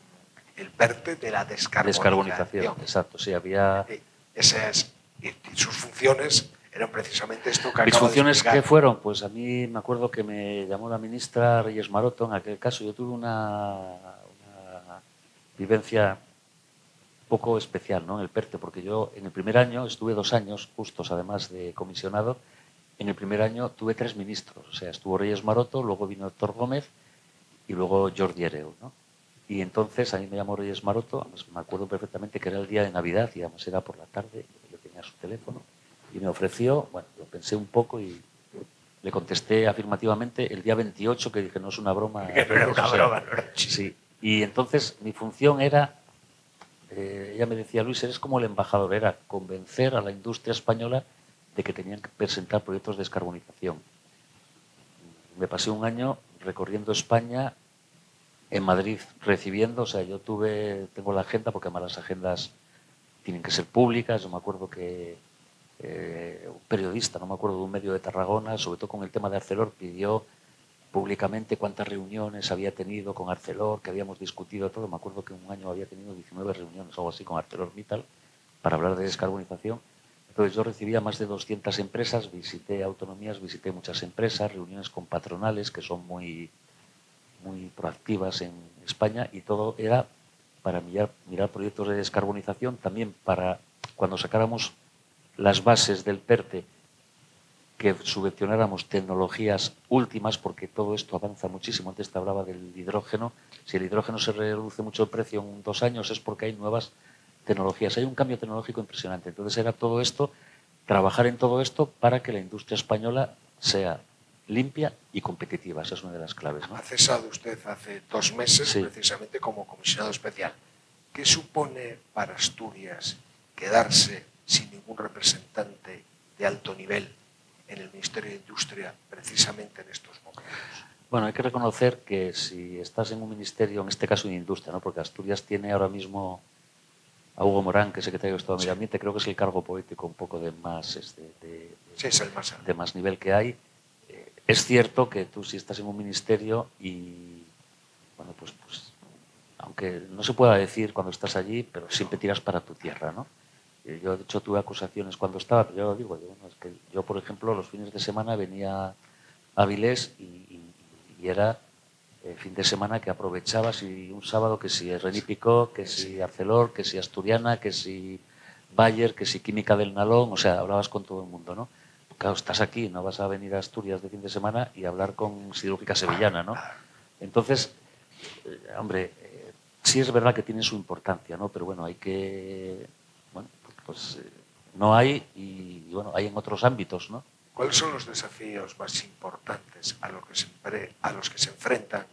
el PERTE de la descarbonización. Exacto, sí, había... Y sus funciones eran precisamente esto que Mis acaba funciones, de explicar. ¿qué fueron? Pues a mí me acuerdo que me llamó la ministra Reyes Maroto. En aquel caso yo tuve una vivencia poco especial, ¿no?, en el PERTE, porque yo en el primer año estuve 2 años justos, además de comisionado. En el primer año tuve 3 ministros, o sea, estuvo Reyes Maroto, luego vino Héctor Gómez y luego Jordi Hereu, ¿no? Y entonces a mí me llamó Reyes Maroto, me acuerdo perfectamente que era el día de Navidad, y además era por la tarde, yo tenía su teléfono, y me ofreció, bueno, lo pensé un poco y le contesté afirmativamente el día 28, que dije, no es una broma. Que no era una broma, no era chiste. Sí, y entonces mi función era, ella me decía, Luis, eres como el embajador, era convencer a la industria española de que tenían que presentar proyectos de descarbonización. Me pasé un año recorriendo España, en Madrid recibiendo, o sea, yo tengo la agenda, porque además las agendas tienen que ser públicas. Yo me acuerdo que un periodista, no me acuerdo, de un medio de Tarragona, sobre todo con el tema de Arcelor, pidió públicamente cuántas reuniones había tenido con Arcelor, que habíamos discutido todo. Me acuerdo que un año había tenido 19 reuniones o algo así con ArcelorMittal para hablar de descarbonización. Entonces yo recibía más de 200 empresas, visité autonomías, visité muchas empresas, reuniones con patronales que son muy proactivas en España, y todo era para mirar proyectos de descarbonización, también para cuando sacáramos las bases del PERTE, que subvencionáramos tecnologías últimas, porque todo esto avanza muchísimo. Antes te hablaba del hidrógeno. Si el hidrógeno se reduce mucho el precio en 2 años es porque hay nuevas tecnologías. Hay un cambio tecnológico impresionante. Entonces era todo esto, trabajar en todo esto para que la industria española sea limpia y competitiva. Esa es una de las claves, ¿no? Ha cesado usted hace 2 meses, sí, precisamente como comisionado especial. ¿Qué supone para Asturias quedarse sin ningún representante de alto nivel en el Ministerio de Industria precisamente en estos momentos? Bueno, hay que reconocer que si estás en un ministerio, en este caso de Industria, ¿no? Porque Asturias tiene ahora mismo a Hugo Morán, que es secretario de Estado de Medio Ambiente, creo que es el cargo político un poco de más, sí, es el más alto, de más nivel que hay. Es cierto que tú, si estás en un ministerio y, bueno, pues aunque no se pueda decir cuando estás allí, pero siempre tiras para tu tierra, ¿no? Yo, de hecho, tuve acusaciones cuando estaba, pero yo lo digo, bueno, es que yo, por ejemplo, los fines de semana venía a Avilés y era fin de semana que aprovechabas, y un sábado que si René Picó, que si Arcelor, que si Asturiana, que si Bayer, que si Química del Nalón, o sea, hablabas con todo el mundo, ¿no? Claro, estás aquí, no vas a venir a Asturias de fin de semana y hablar con Siderúrgica Sevillana, ¿no? Entonces, hombre, sí es verdad que tiene su importancia, ¿no? Pero bueno, hay que... Bueno, pues no hay, y bueno, hay en otros ámbitos, ¿no? ¿Cuáles son los desafíos más importantes a los que se enfrentan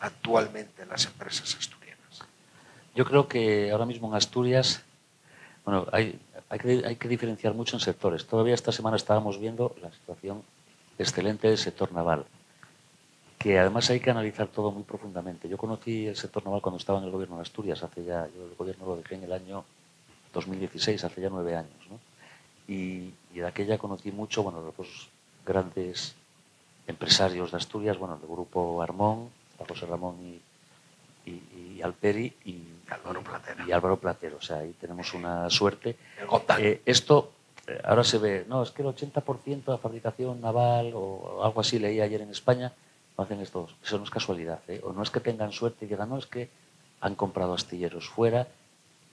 actualmente las empresas asturianas? Yo creo que ahora mismo en Asturias, bueno, hay que diferenciar mucho en sectores. Todavía esta semana estábamos viendo la situación excelente del sector naval, que además hay que analizar todo muy profundamente. Yo conocí el sector naval cuando estaba en el gobierno de Asturias, yo el gobierno lo dejé en el año 2016, hace ya 9 años, ¿no? Y de aquella conocí mucho, bueno, los dos grandes empresarios de Asturias, bueno, el grupo Armón, José Ramón y Alperi y Álvaro Platero. O sea, ahí tenemos una suerte. Esto ahora se ve, no, es que el 80% de la fabricación naval o algo así leí ayer en España, lo hacen estos. Eso no es casualidad, ¿eh? O no es que tengan suerte y digan, no, es que han comprado astilleros fuera.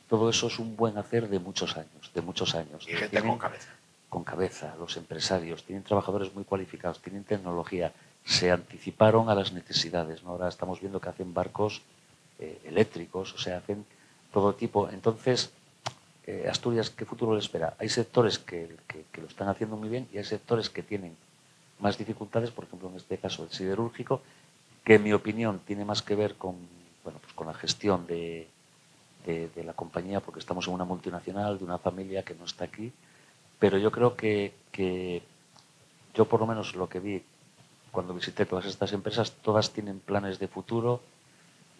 Todo eso es un buen hacer de muchos años, de muchos años. Y gente con cabeza. Con cabeza, los empresarios, tienen trabajadores muy cualificados, tienen tecnología, se anticiparon a las necesidades, ¿no? Ahora estamos viendo que hacen barcos eléctricos, o sea, hacen todo tipo. Entonces, Asturias, ¿qué futuro le espera? Hay sectores que lo están haciendo muy bien y hay sectores que tienen más dificultades, por ejemplo, en este caso el siderúrgico, que en mi opinión tiene más que ver con, bueno, pues con la gestión de la compañía, porque estamos en una multinacional, de una familia que no está aquí, pero yo creo que yo por lo menos lo que vi cuando visité todas estas empresas, todas tienen planes de futuro,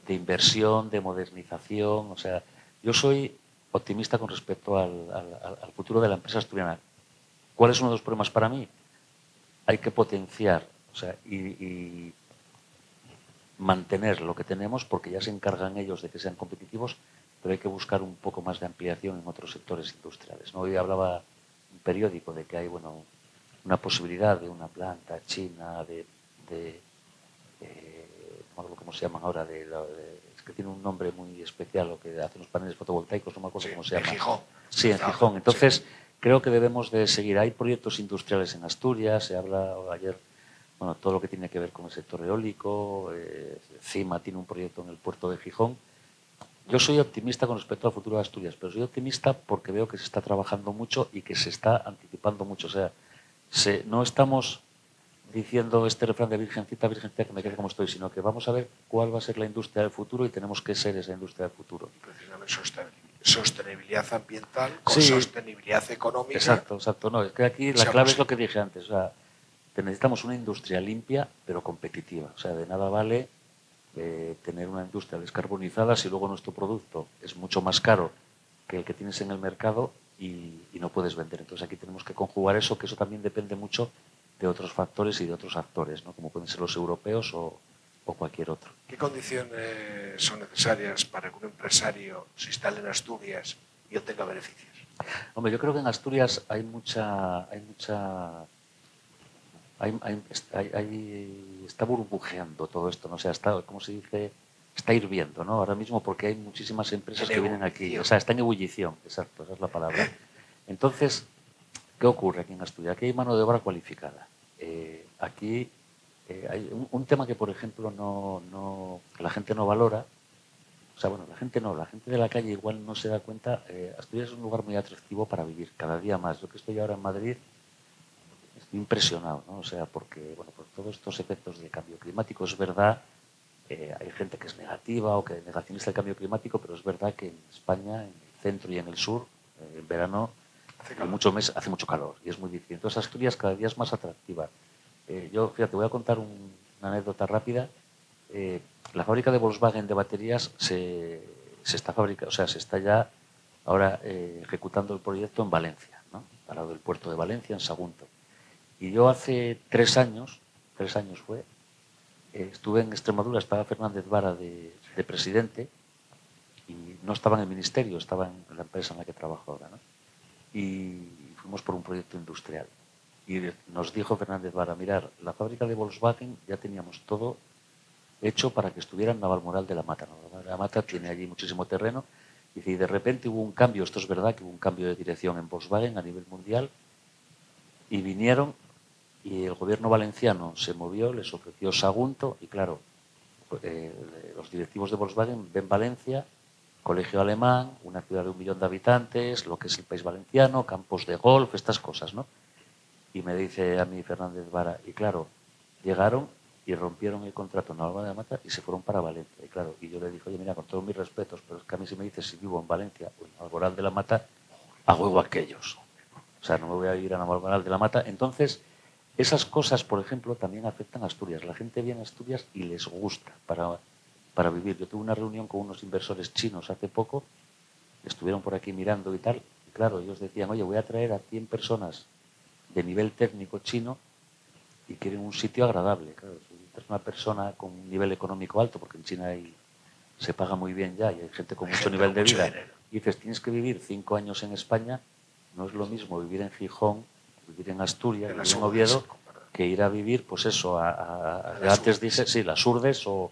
de inversión, de modernización. O sea, yo soy optimista con respecto al futuro de la empresa asturiana. ¿Cuál es uno de los problemas para mí? Hay que potenciar, o sea, y mantener lo que tenemos, porque ya se encargan ellos de que sean competitivos, pero hay que buscar un poco más de ampliación en otros sectores industriales, ¿no? Hoy hablaba un periódico de que hay, bueno, una posibilidad de una planta china no me acuerdo cómo se llaman ahora, es que tiene un nombre muy especial, lo que hace los paneles fotovoltaicos, no me acuerdo cómo se llama. En Gijón. Sí, en Gijón. Entonces, creo que debemos de seguir. Hay proyectos industriales en Asturias, se habla ayer, bueno, todo lo que tiene que ver con el sector eólico, CIMA tiene un proyecto en el puerto de Gijón. Yo soy optimista con respecto al futuro de Asturias, pero soy optimista porque veo que se está trabajando mucho y que se está anticipando mucho. O sea, no estamos diciendo este refrán de virgencita, virgencita, que me quede como estoy, sino que vamos a ver cuál va a ser la industria del futuro y tenemos que ser esa industria del futuro. Precisamente sostenibilidad ambiental con sostenibilidad económica. Exacto. No, es que aquí la clave es lo que dije antes. O sea, necesitamos una industria limpia, pero competitiva. O sea, de nada vale tener una industria descarbonizada si luego nuestro producto es mucho más caro que el que tienes en el mercado y no puedes vender. Entonces aquí tenemos que conjugar eso, que eso también depende mucho de otros factores y de otros actores, ¿no? Como pueden ser los europeos o cualquier otro. ¿Qué condiciones son necesarias para que un empresario se instale en Asturias y obtenga beneficios? Hombre, yo creo que en Asturias está burbujeando todo esto, ¿no? O sea, está, ¿cómo se dice? Está hirviendo, ¿no? Ahora mismo, porque hay muchísimas empresas que vienen aquí. O sea, está en ebullición, exacto, esa es la palabra. Entonces, ¿qué ocurre aquí en Asturias? Aquí hay mano de obra cualificada. Aquí hay un tema que, por ejemplo, la gente no valora. O sea, bueno, la gente de la calle igual no se da cuenta. Asturias es un lugar muy atractivo para vivir, cada día más. Yo que estoy ahora en Madrid, estoy impresionado, ¿no? O sea, porque, bueno, por todos estos efectos del cambio climático, es verdad, hay gente que es negativa o que negacionista del cambio climático, pero es verdad que en España, en el centro y en el sur, en verano, hace mucho calor y es muy difícil. Entonces, Asturias cada día es más atractiva. Yo, fíjate, voy a contar una anécdota rápida. La fábrica de Volkswagen de baterías se está ya ahora ejecutando el proyecto en Valencia, ¿no? Al lado del puerto de Valencia, en Sagunto. Y yo hace 3 años fue, estuve en Extremadura, estaba Fernández Vara de presidente y no estaba en el ministerio, estaba en la empresa en la que trabajo ahora, ¿no? Y fuimos por un proyecto industrial. Y nos dijo Fernández Vara, mirar, la fábrica de Volkswagen ya teníamos todo hecho para que estuviera en Navalmoral de la Mata. Navalmoral de la Mata tiene allí muchísimo terreno. Y de repente hubo un cambio, esto es verdad, que hubo un cambio de dirección en Volkswagen a nivel mundial y vinieron y el gobierno valenciano se movió, les ofreció Sagunto y claro, los directivos de Volkswagen ven Valencia, colegio alemán, una ciudad de 1 millón de habitantes, lo que es el país valenciano, campos de golf, estas cosas, ¿no? Y me dice a mí Fernández Vara, y claro, llegaron y rompieron el contrato en Navalmoral de la Mata y se fueron para Valencia. Y claro, y yo le dije, oye, mira, con todos mis respetos, pero es que a mí si me dices si vivo en Valencia o en Navalmoral de la Mata, hago igual que ellos. O sea, no me voy a ir a Navalmoral de la Mata. Entonces, esas cosas, por ejemplo, también afectan a Asturias. La gente viene a Asturias y les gusta para vivir. Yo tuve una reunión con unos inversores chinos hace poco, estuvieron por aquí mirando y tal, y claro, ellos decían, oye, voy a traer a 100 personas de nivel técnico chino y quieren un sitio agradable. Claro, si es una persona con un nivel económico alto, porque en China se paga muy bien ya y hay gente con mucho nivel de vida, y dices, tienes que vivir 5 años en España, no es lo mismo vivir en Gijón, vivir en Asturias, vivir en Oviedo, que ir a vivir, pues eso, antes dice, sí, las Urdes o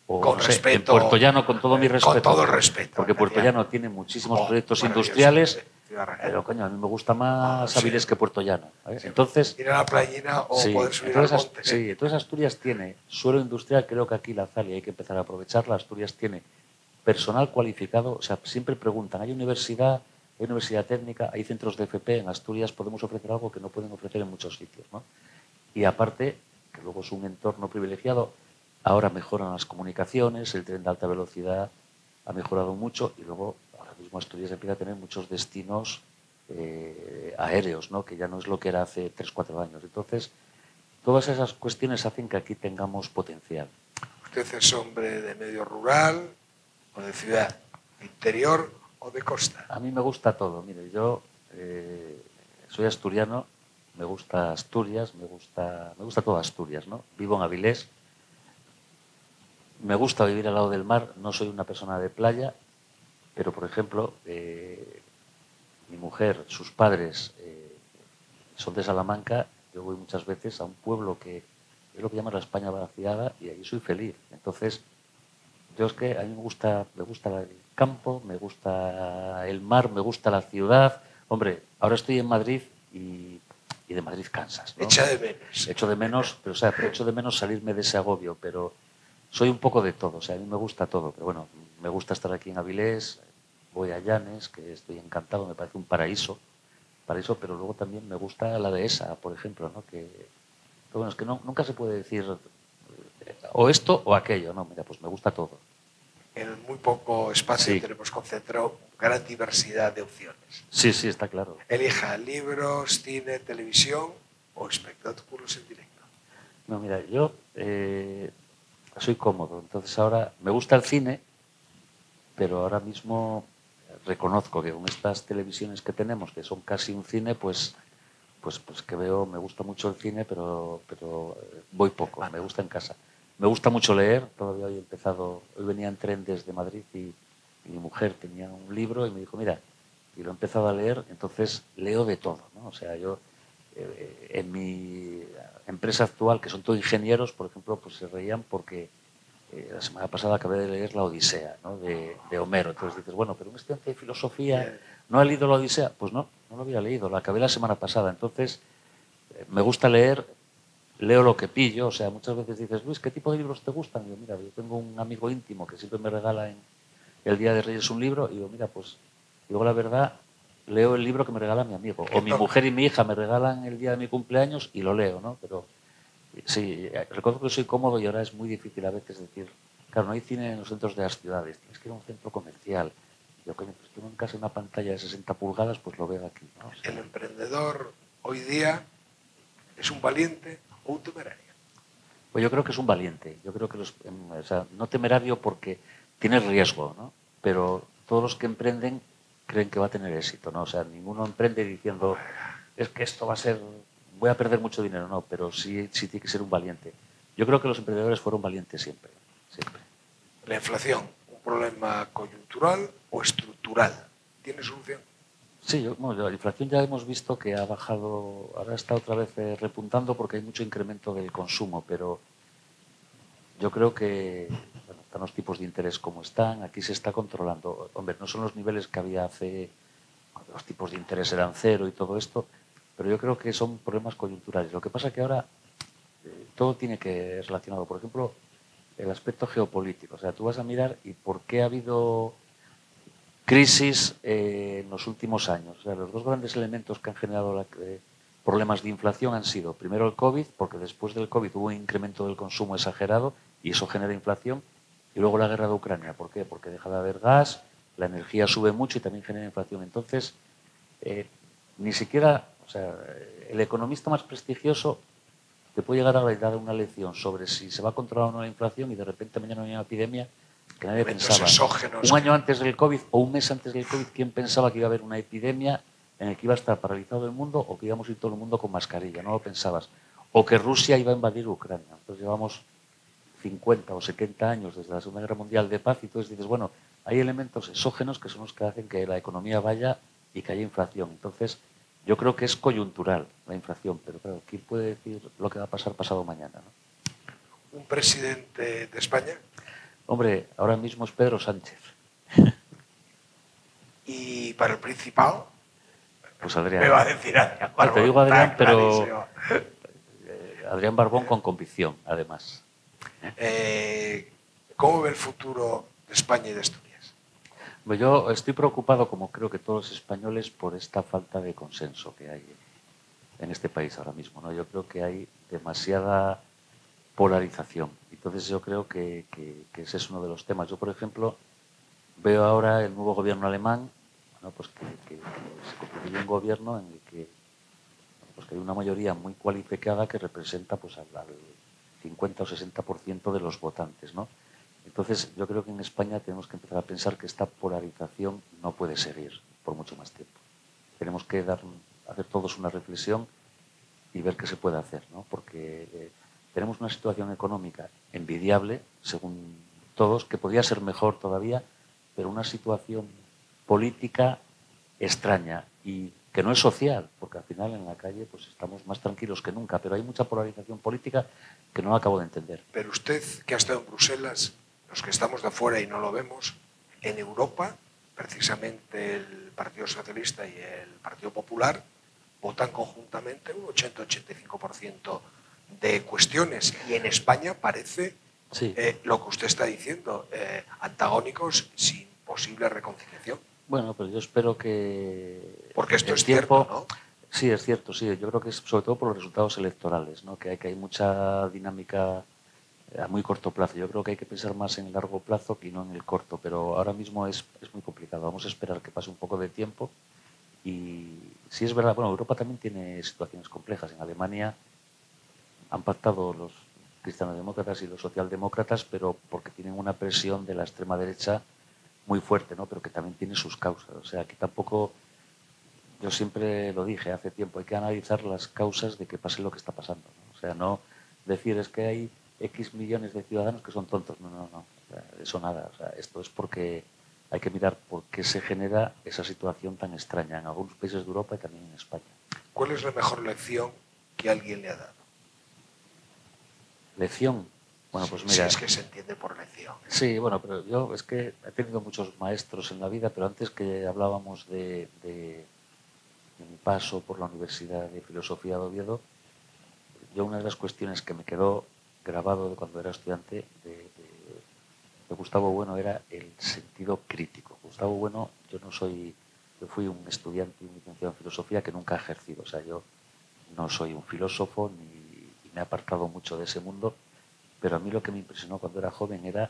con no sé, respeto, en Puerto Llano, con todo mi respeto. Con todo el respeto. Porque Puerto Llano tiene muchísimos proyectos industriales, pero coño, a mí me gusta más Avilés que Puerto Llano. Sí. Entonces, ir a la playina o sí, poder subir al monte. Sí, entonces Asturias tiene suelo industrial, creo que aquí la Zalia hay que empezar a aprovecharla. Asturias tiene personal cualificado, o sea, siempre preguntan, ¿hay universidad técnica, hay centros de FP? En Asturias podemos ofrecer algo que no pueden ofrecer en muchos sitios, ¿no? Y aparte, que luego es un entorno privilegiado, ahora mejoran las comunicaciones, el tren de alta velocidad ha mejorado mucho y luego ahora mismo Asturias empieza a tener muchos destinos aéreos, ¿no? Que ya no es lo que era hace 3-4 años. Entonces, todas esas cuestiones hacen que aquí tengamos potencial. ¿Usted es hombre de medio rural o de ciudad, interior o de costa? A mí me gusta todo. Mire, yo soy asturiano, me gusta Asturias, me gusta toda Asturias, ¿no? Vivo en Avilés. Me gusta vivir al lado del mar, no soy una persona de playa, pero por ejemplo, mi mujer, sus padres son de Salamanca, yo voy muchas veces a un pueblo que es lo que llaman la España vaciada y ahí soy feliz. Entonces, yo es que a mí me gusta el campo, me gusta el mar, me gusta la ciudad. Hombre, ahora estoy en Madrid y de Madrid cansas, ¿no? Echa de menos. Echo de menos, pero, o sea, echo de menos salirme de ese agobio, pero soy un poco de todo, o sea, a mí me gusta todo, pero bueno, me gusta estar aquí en Avilés, voy a Llanes, que estoy encantado, me parece un paraíso, pero luego también me gusta la dehesa, por ejemplo, ¿no? Pero bueno, es que nunca se puede decir o esto o aquello, no, mira, pues me gusta todo. En muy poco espacio tenemos concentrado gran diversidad de opciones. Sí, sí, está claro. Elija libros, cine, televisión o espectáculos en directo. No, mira, yo soy cómodo, entonces ahora me gusta el cine, pero ahora mismo, reconozco que con estas televisiones que tenemos, que son casi un cine, pues que veo, me gusta mucho el cine, pero voy poco, me gusta en casa. Me gusta mucho leer, todavía hoy he empezado, hoy venía en tren desde Madrid y mi mujer tenía un libro y me dijo, mira, y lo he empezado a leer, entonces leo de todo, ¿no? O sea, yo en mi empresa actual, que son todos ingenieros, por ejemplo, pues se reían porque la semana pasada acabé de leer La Odisea, ¿no? de Homero. Entonces dices, bueno, pero un estudiante de filosofía no ha leído La Odisea. Pues no lo había leído, la acabé la semana pasada. Entonces, me gusta leer, leo lo que pillo. O sea, muchas veces dices, Luis, ¿qué tipo de libros te gustan? Y yo, mira, yo tengo un amigo íntimo que siempre me regala en el Día de Reyes un libro. Y digo, mira, pues, digo la verdad, leo el libro que me regala mi amigo. O mi mujer y mi hija me regalan el día de mi cumpleaños y lo leo, ¿no? Pero sí, recuerdo que soy cómodo y ahora es muy difícil a veces decir, claro, no hay cine en los centros de las ciudades, tienes que ir a un centro comercial. Yo, coño, pues tengo en casa una pantalla de 60 pulgadas, pues lo veo aquí, ¿no? O sea, el emprendedor hoy día es un valiente o un temerario. pues yo creo que es un valiente. Yo creo que o sea, no temerario porque tiene riesgo, ¿no? Pero todos los que emprenden creen que va a tener éxito, ¿no? O sea, ninguno emprende diciendo, es que esto va a ser, voy a perder mucho dinero, no, pero sí tiene que ser un valiente. Yo creo que los emprendedores fueron valientes siempre, siempre. La inflación, un problema coyuntural o estructural, ¿tiene solución? Sí, bueno, la inflación ya hemos visto que ha bajado, ahora está otra vez repuntando porque hay mucho incremento del consumo, pero yo creo que bueno, están los tipos de interés como están, aquí se está controlando. Hombre, no son los niveles que había hace, cuando los tipos de interés eran cero y todo esto, pero yo creo que son problemas coyunturales. Lo que pasa es que ahora todo tiene que ir relacionado. Por ejemplo, el aspecto geopolítico. O sea, tú vas a mirar y por qué ha habido crisis en los últimos años. O sea, los dos grandes elementos que han generado problemas de inflación han sido, primero, el COVID, porque después del COVID hubo un incremento del consumo exagerado y eso genera inflación, y luego la guerra de Ucrania. ¿Por qué? Porque deja de haber gas, la energía sube mucho y también genera inflación. Entonces, ni siquiera, o sea, el economista más prestigioso te puede llegar a dar una lección sobre si se va a controlar o no la inflación y de repente mañana hay una epidemia que nadie pensaba. Exógenos Un año antes del COVID o un mes antes del COVID, ¿quién pensaba que iba a haber una epidemia en la que iba a estar paralizado el mundo o que íbamos a ir todo el mundo con mascarilla? No lo pensabas. O que Rusia iba a invadir Ucrania. Entonces llevamos 50 o 70 años desde la Segunda Guerra Mundial de paz y entonces dices, bueno, hay elementos exógenos que son los que hacen que la economía vaya y que haya inflación. Entonces, yo creo que es coyuntural la inflación, pero claro, ¿quién puede decir lo que va a pasar pasado mañana? ¿No? ¿Un presidente de España? Hombre, ahora mismo es Pedro Sánchez. ¿Y para el Principado? Pues Adrián. Me va a decir Adrián Barbón. Te digo Adrián, pero clarísimo. Adrián Barbón con convicción, además. ¿Cómo ve el futuro de España y de Asturias? Yo estoy preocupado, como creo que todos los españoles, por esta falta de consenso que hay en este país ahora mismo, ¿no? Yo creo que hay demasiada polarización. Entonces yo creo que ese es uno de los temas. Yo, por ejemplo, veo ahora el nuevo gobierno alemán, ¿no? Pues que se constituye un gobierno en el que, pues que hay una mayoría muy cualificada que representa pues, al 50 o 60% de los votantes, ¿no? Entonces, yo creo que en España tenemos que empezar a pensar que esta polarización no puede seguir por mucho más tiempo. Tenemos que hacer todos una reflexión y ver qué se puede hacer, ¿no? Porque tenemos una situación económica envidiable, según todos, que podría ser mejor todavía, pero una situación política extraña y que no es social, porque al final en la calle pues estamos más tranquilos que nunca, pero hay mucha polarización política que no acabo de entender. Pero usted, que ha estado en Bruselas, los que estamos de afuera y no lo vemos, en Europa, precisamente el Partido Socialista y el Partido Popular votan conjuntamente un 80-85% de cuestiones. Y en España parece lo que usted está diciendo, antagónicos sin posible reconciliación. Bueno, pero yo espero que... Porque esto es cierto, ¿no? Sí, es cierto, sí. Yo creo que es sobre todo por los resultados electorales, ¿no? Que hay mucha dinámica a muy corto plazo. Yo creo que hay que pensar más en el largo plazo que no en el corto, pero ahora mismo es muy complicado. Vamos a esperar que pase un poco de tiempo y sí es verdad, bueno, Europa también tiene situaciones complejas. En Alemania han pactado los cristianodemócratas y los socialdemócratas, pero porque tienen una presión de la extrema derecha muy fuerte, ¿no? Pero que también tiene sus causas. O sea, que tampoco, yo siempre lo dije hace tiempo, hay que analizar las causas de que pase lo que está pasando, ¿no? O sea, no decir es que hay X millones de ciudadanos que son tontos. No, no, no. O sea, eso nada. O sea, esto es porque hay que mirar por qué se genera esa situación tan extraña en algunos países de Europa y también en España. ¿Cuál es la mejor lección que alguien le ha dado? Lección. Bueno, pues mira. Si es que se entiende por lección. Sí, bueno, pero yo es que he tenido muchos maestros en la vida, pero antes que hablábamos de mi paso por la Universidad de Filosofía de Oviedo, yo una de las cuestiones que me quedó grabado de cuando era estudiante de Gustavo Bueno era el sentido crítico. Gustavo Bueno, yo fui un estudiante y un licenciado en filosofía que nunca he ejercido. O sea, yo no soy un filósofo y me he apartado mucho de ese mundo, pero a mí lo que me impresionó cuando era joven era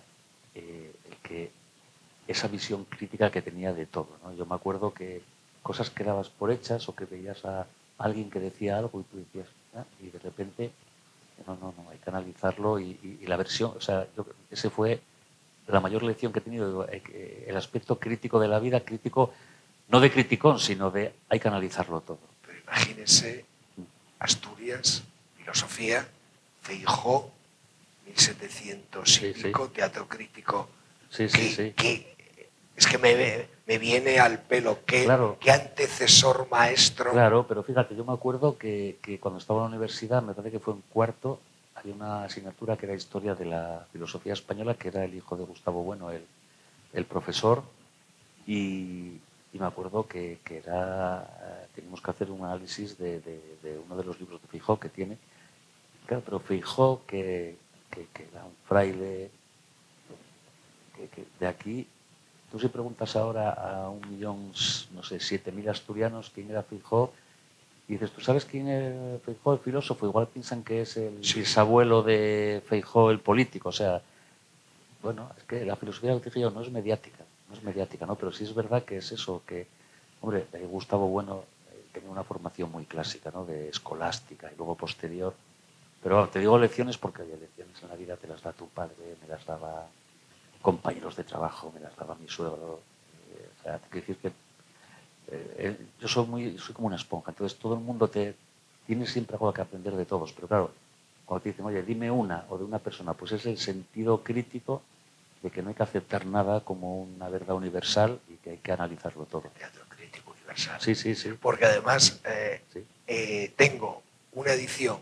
esa visión crítica que tenía de todo, ¿no? Yo me acuerdo que cosas que dabas por hechas o que veías a alguien que decía algo y tú decías, ¿ah? Y de repente, no, hay que analizarlo y la versión, o sea, ese fue la mayor lección que he tenido, el aspecto crítico de la vida, crítico, no de criticón, sino de hay que analizarlo todo. Pero imagínense, Asturias, filosofía, Feijóo, 1700 y pico, teatro crítico. Sí. Es que me viene al pelo. ¿Qué antecesor maestro? Claro, pero fíjate, yo me acuerdo que cuando estaba en la universidad, me parece que fue en cuarto, había una asignatura que era Historia de la Filosofía Española, que era el hijo de Gustavo Bueno, el profesor, y me acuerdo que teníamos que hacer un análisis de uno de los libros de Feijóo que tiene. Claro, pero Feijóo, que era un fraile de aquí. Tú si preguntas ahora a 1.7.000 asturianos quién era Feijóo, y dices, ¿tú sabes quién es Feijóo, el filósofo? Igual piensan que es el bisabuelo de Feijóo, el político. O sea, bueno, es que la filosofía del dije yo no es mediática, ¿no? Pero sí es verdad que es eso, que, hombre, Gustavo Bueno tenía una formación muy clásica, ¿no? De escolástica y luego posterior. Pero bueno, te digo lecciones porque hay lecciones en la vida, te las da tu padre, me las daba compañeros de trabajo, me las daba mi suegro. O sea, te quiero decir que yo soy como una esponja, entonces todo el mundo tiene siempre algo que aprender de todos, pero claro, cuando te dicen, oye, dime una o de una persona, pues es el sentido crítico de que no hay que aceptar nada como una verdad universal y que hay que analizarlo todo. Teatro crítico universal. Sí. Porque además tengo una edición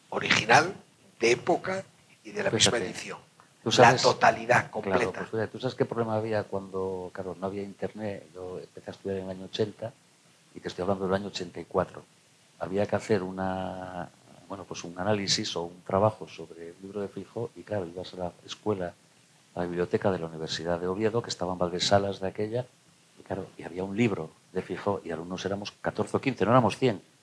original, de época y de la misma edición. La totalidad completa. Claro, pues, ¿tú sabes qué problema había cuando, claro, no había internet? Yo empecé a estudiar en el año 80 y te estoy hablando del año 84. Había que hacer un análisis o un trabajo sobre el libro de Feijóo y claro, ibas a la escuela, a la biblioteca de la Universidad de Oviedo, que estaba en Valdesalas de aquella, y claro, y había un libro de Feijóo y alumnos éramos 14 o 15, no éramos 100.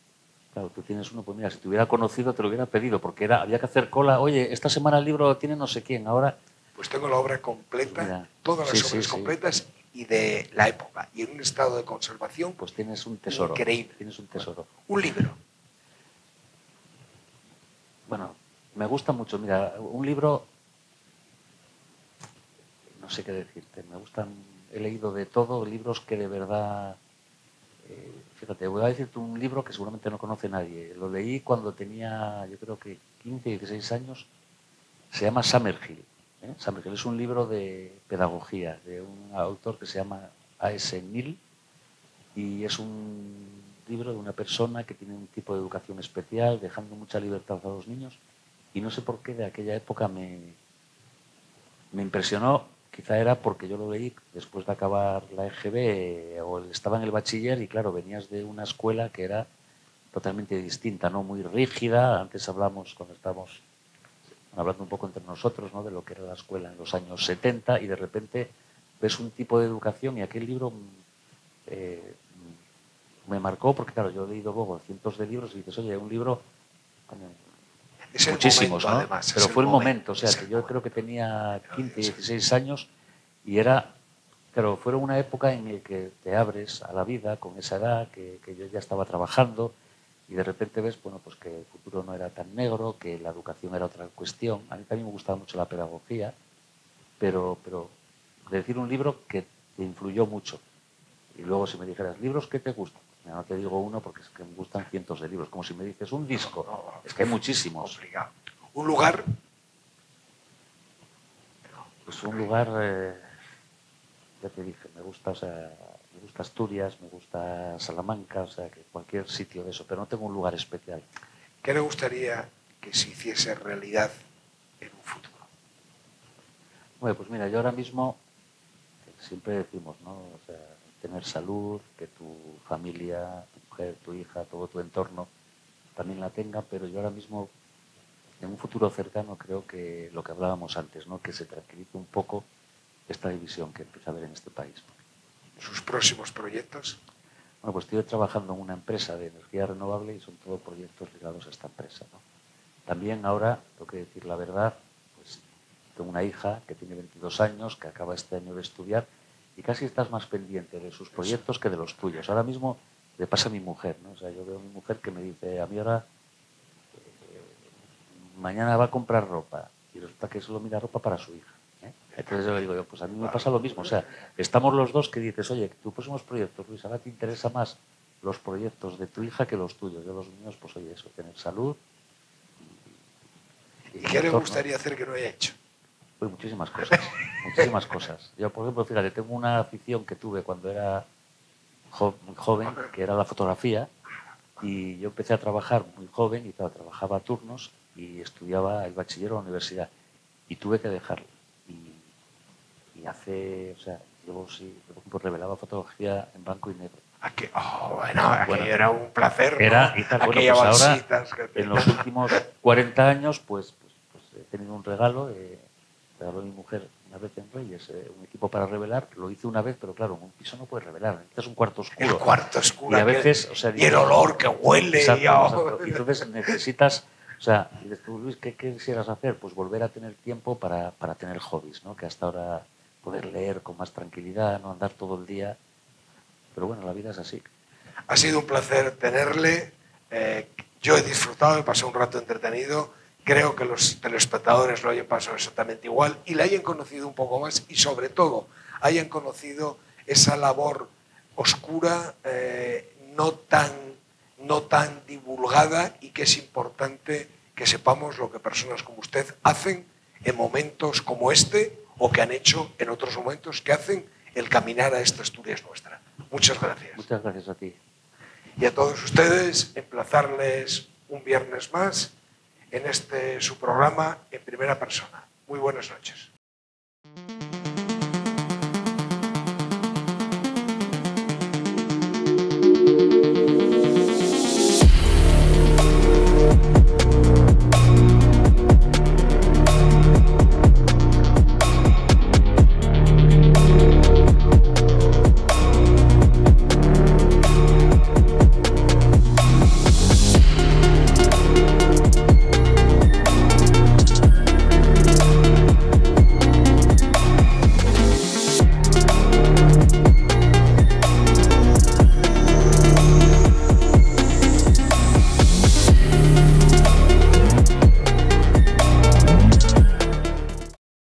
Claro, tú tienes uno, pues mira, si te hubiera conocido te lo hubiera pedido, porque había que hacer cola. Oye, esta semana el libro tiene no sé quién, ahora... Pues tengo la obra completa, mira, todas las obras completas y de la época, y en un estado de conservación. Pues tienes un tesoro. Increíble. Tienes un tesoro. Un libro. Bueno, me gusta mucho, mira, un libro... No sé qué decirte, me gustan... He leído de todo, libros que de verdad... Fíjate, voy a decirte un libro que seguramente no conoce nadie. Lo leí cuando tenía, yo creo que 15, 16 años. Se llama Summerhill. Summerhill es un libro de pedagogía de un autor que se llama A.S. Neill y es un libro de una persona que tiene un tipo de educación especial, dejando mucha libertad a los niños. Y no sé por qué de aquella época me impresionó. Quizá era porque yo lo leí después de acabar la EGB o estaba en el bachiller y claro, venías de una escuela que era totalmente distinta, ¿no? Muy rígida. Antes hablamos, cuando estábamos hablando un poco entre nosotros, ¿no? De lo que era la escuela en los años 70 y de repente ves un tipo de educación y aquel libro me marcó porque claro, yo he leído luego cientos de libros y dices, oye, un libro... Es muchísimos, momento, ¿no? Además, pero fue el momento, o sea, que yo creo que tenía 15, 16 años y era, claro, fue una época en la que te abres a la vida con esa edad, que yo ya estaba trabajando y de repente ves, bueno, pues que el futuro no era tan negro, que la educación era otra cuestión. A mí también me gustaba mucho la pedagogía, pero de decir un libro que te influyó mucho. Y luego si me dijeras, ¿libros que te gustan? Mira, no te digo uno porque es que me gustan cientos de libros. Como si me dices un disco. No, es que hay muchísimos. Complicado. ¿Un lugar? Pues un lugar, ya te dije, me gusta Asturias, me gusta Salamanca, o sea, que cualquier sitio de eso, pero no tengo un lugar especial. ¿Qué le gustaría que se hiciese realidad en un futuro? Bueno, pues mira, yo ahora mismo, siempre decimos, ¿no? O sea, tener salud, que tu familia, tu mujer, tu hija, todo tu entorno también la tenga, pero yo ahora mismo, en un futuro cercano, creo que lo que hablábamos antes, ¿no? Que se tranquilice un poco esta división que empieza a haber en este país, ¿no? ¿Sus próximos proyectos? Bueno, pues estoy trabajando en una empresa de energía renovable y son todos proyectos ligados a esta empresa, ¿no? También ahora, tengo que decir la verdad, pues tengo una hija que tiene 22 años, que acaba este año de estudiar y casi estás más pendiente de sus proyectos que de los tuyos. Ahora mismo le pasa a mi mujer, ¿no? O sea, yo veo a mi mujer que me dice, a mí ahora mañana va a comprar ropa y resulta que solo mira ropa para su hija. Entonces yo le digo, pues a mí me pasa lo mismo. O sea, estamos los dos que dices, oye, tus próximos proyectos, Luis, ahora te interesa más los proyectos de tu hija que los tuyos. Yo los míos, pues oye, eso, tener salud. ¿Y qué le gustaría hacer que no haya hecho? Pues muchísimas cosas, muchísimas cosas. Yo, por ejemplo, fíjate, tengo una afición que tuve cuando era muy joven, que era la fotografía, y yo empecé a trabajar muy joven y claro, trabajaba a turnos y estudiaba el bachiller en la universidad y tuve que dejarlo. Y hace, o sea, yo sí, por ejemplo, revelaba fotografía en blanco y negro. Bueno, aquello era un placer, ¿no? Era, y tal, bueno, pues ahora, que en los últimos 40 años, pues he tenido un regalo, regaló mi mujer una vez en Reyes, un equipo para revelar, lo hice una vez, pero claro, en un piso no puedes revelar, necesitas un cuarto oscuro. El cuarto oscuro. Y a veces, o sea, y el olor que huele. Exacto. Y entonces necesitas, o sea, y dices tú, Luis, ¿qué quisieras hacer? Pues volver a tener tiempo para tener hobbies, ¿no? Que hasta ahora poder leer con más tranquilidad, no andar todo el día. Pero bueno, la vida es así. Ha sido un placer tenerle. Yo he disfrutado, he pasado un rato entretenido. Creo que los telespectadores lo hayan pasado exactamente igual y la hayan conocido un poco más y sobre todo hayan conocido esa labor oscura, no tan divulgada y que es importante que sepamos lo que personas como usted hacen en momentos como este o que han hecho en otros momentos que hacen el caminar a esta Asturias nuestra. Muchas gracias. Muchas gracias a ti. Y a todos ustedes, emplazarles un viernes más en su programa En Primera Persona. Muy buenas noches.